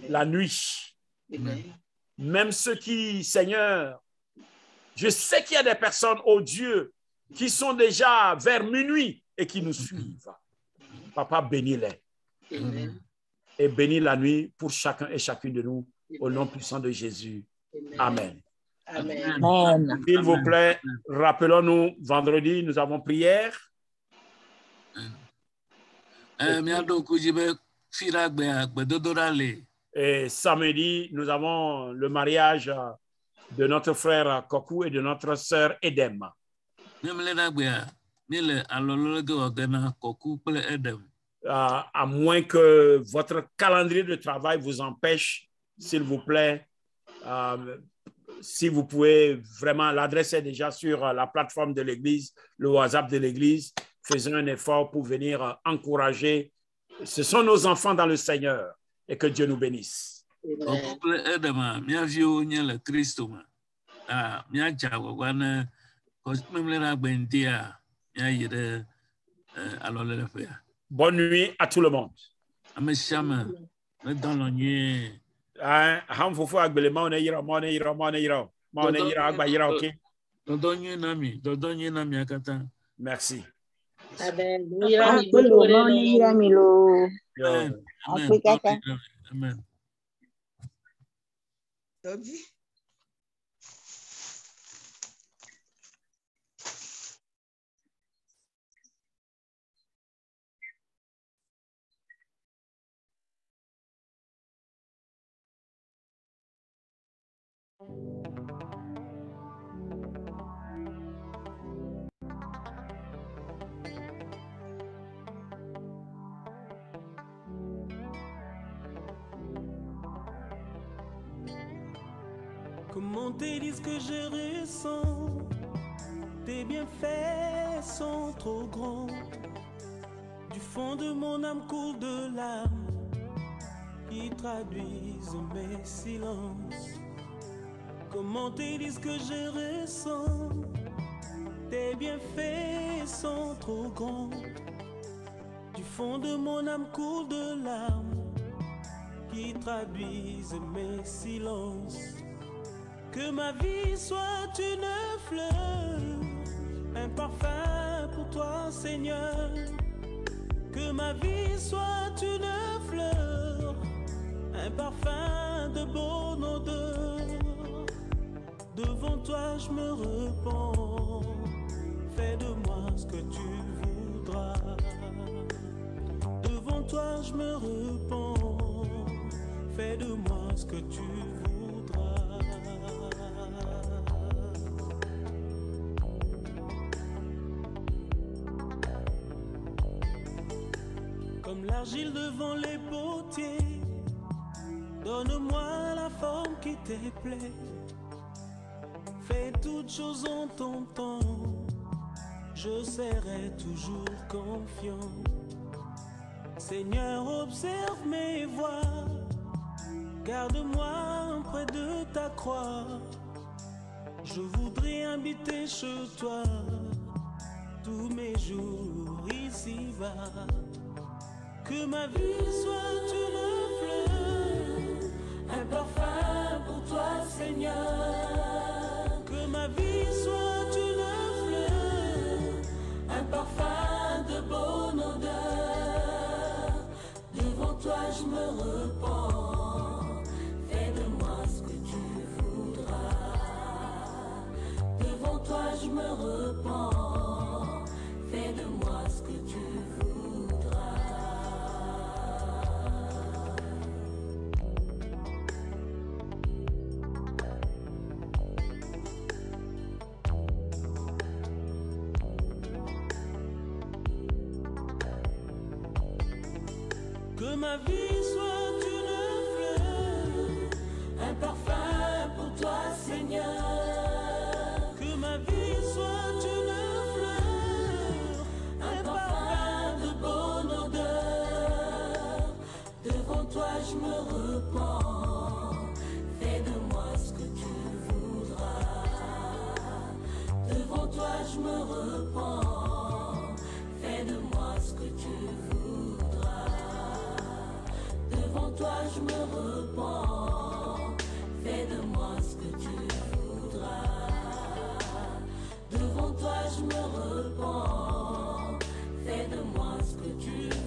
la nuit. Amen. Même ceux qui, Seigneur, je sais qu'il y a des personnes, oh Dieu, qui sont déjà vers minuit et qui nous suivent. Papa, bénis-les. Amen. Et bénis la nuit pour chacun et chacune de nous, au nom puissant de Jésus. Amen. Amen. Amen. S'il vous plaît, rappelons-nous, vendredi, nous avons prière. Miadoku jibe fira gbedododa le. Et samedi, nous avons le mariage de notre frère Kokou et de notre sœur Edem. Nemlena gbea mile alololege ogena koku kple Edem. À moins que votre calendrier de travail vous empêche, s'il vous plaît, si vous pouvez vraiment, l'adresse est déjà sur la plateforme de l'église, le WhatsApp de l'église. Faisons un effort pour venir encourager. Ce sont nos enfants dans le Seigneur et que Dieu nous bénisse. Koku kple Edem mia viwo nye le Kristo me. Mia jagwagwa ne memlena gbendia mia yi de aloleleƒea. Bonne nuit à tout le monde. Ame sia ame medɔ lɔ nyuie. Ham fofo agbele ma one yira agba yira, ok. Dɔdɔ nyuie na mi akata. Merci. Amen. Amen. Amen. Comment te dire ce que je ressens? Tes bienfaits sont trop grands. Du fond de mon âme coule de larmes qui traduisent mes silences. Comment te dire ce que je ressens? Tes bienfaits sont trop grands. Du fond de mon âme coule de larmes qui traduisent mes silences. Que ma vie soit une fleur, un parfum pour toi, Seigneur. Que ma vie soit une fleur, un parfum de bonne odeur. Devant toi je me repens, fais de moi ce que tu voudras. Devant toi je me repens, fais de moi ce que tu voudras. Comme l'argile devant les potiers, donne-moi la forme qui te plaît. Fais toutes choses en ton temps, je serai toujours confiant. Seigneur, observe mes voies, garde-moi près de ta croix. Je voudrais habiter chez toi tous mes jours ici-bas. Que ma vie soit une fleur, un parfum pour toi, Seigneur. Que ma vie soit une fleur, un parfum de bonne odeur. Devant toi je me repens, fais de moi ce que tu voudras. Devant toi je me repens, fais de moi ce que tu voudras. Que ma vie soit une fleur, un parfum pour toi, Seigneur. Que ma vie soit une fleur, un parfum de bonne odeur. Devant toi je me repens, fais de moi ce que tu voudras. Devant toi je me repens. Fais de moi ce que tu voudras. Devant toi je me repens. Fais de moi ce que tu voudras.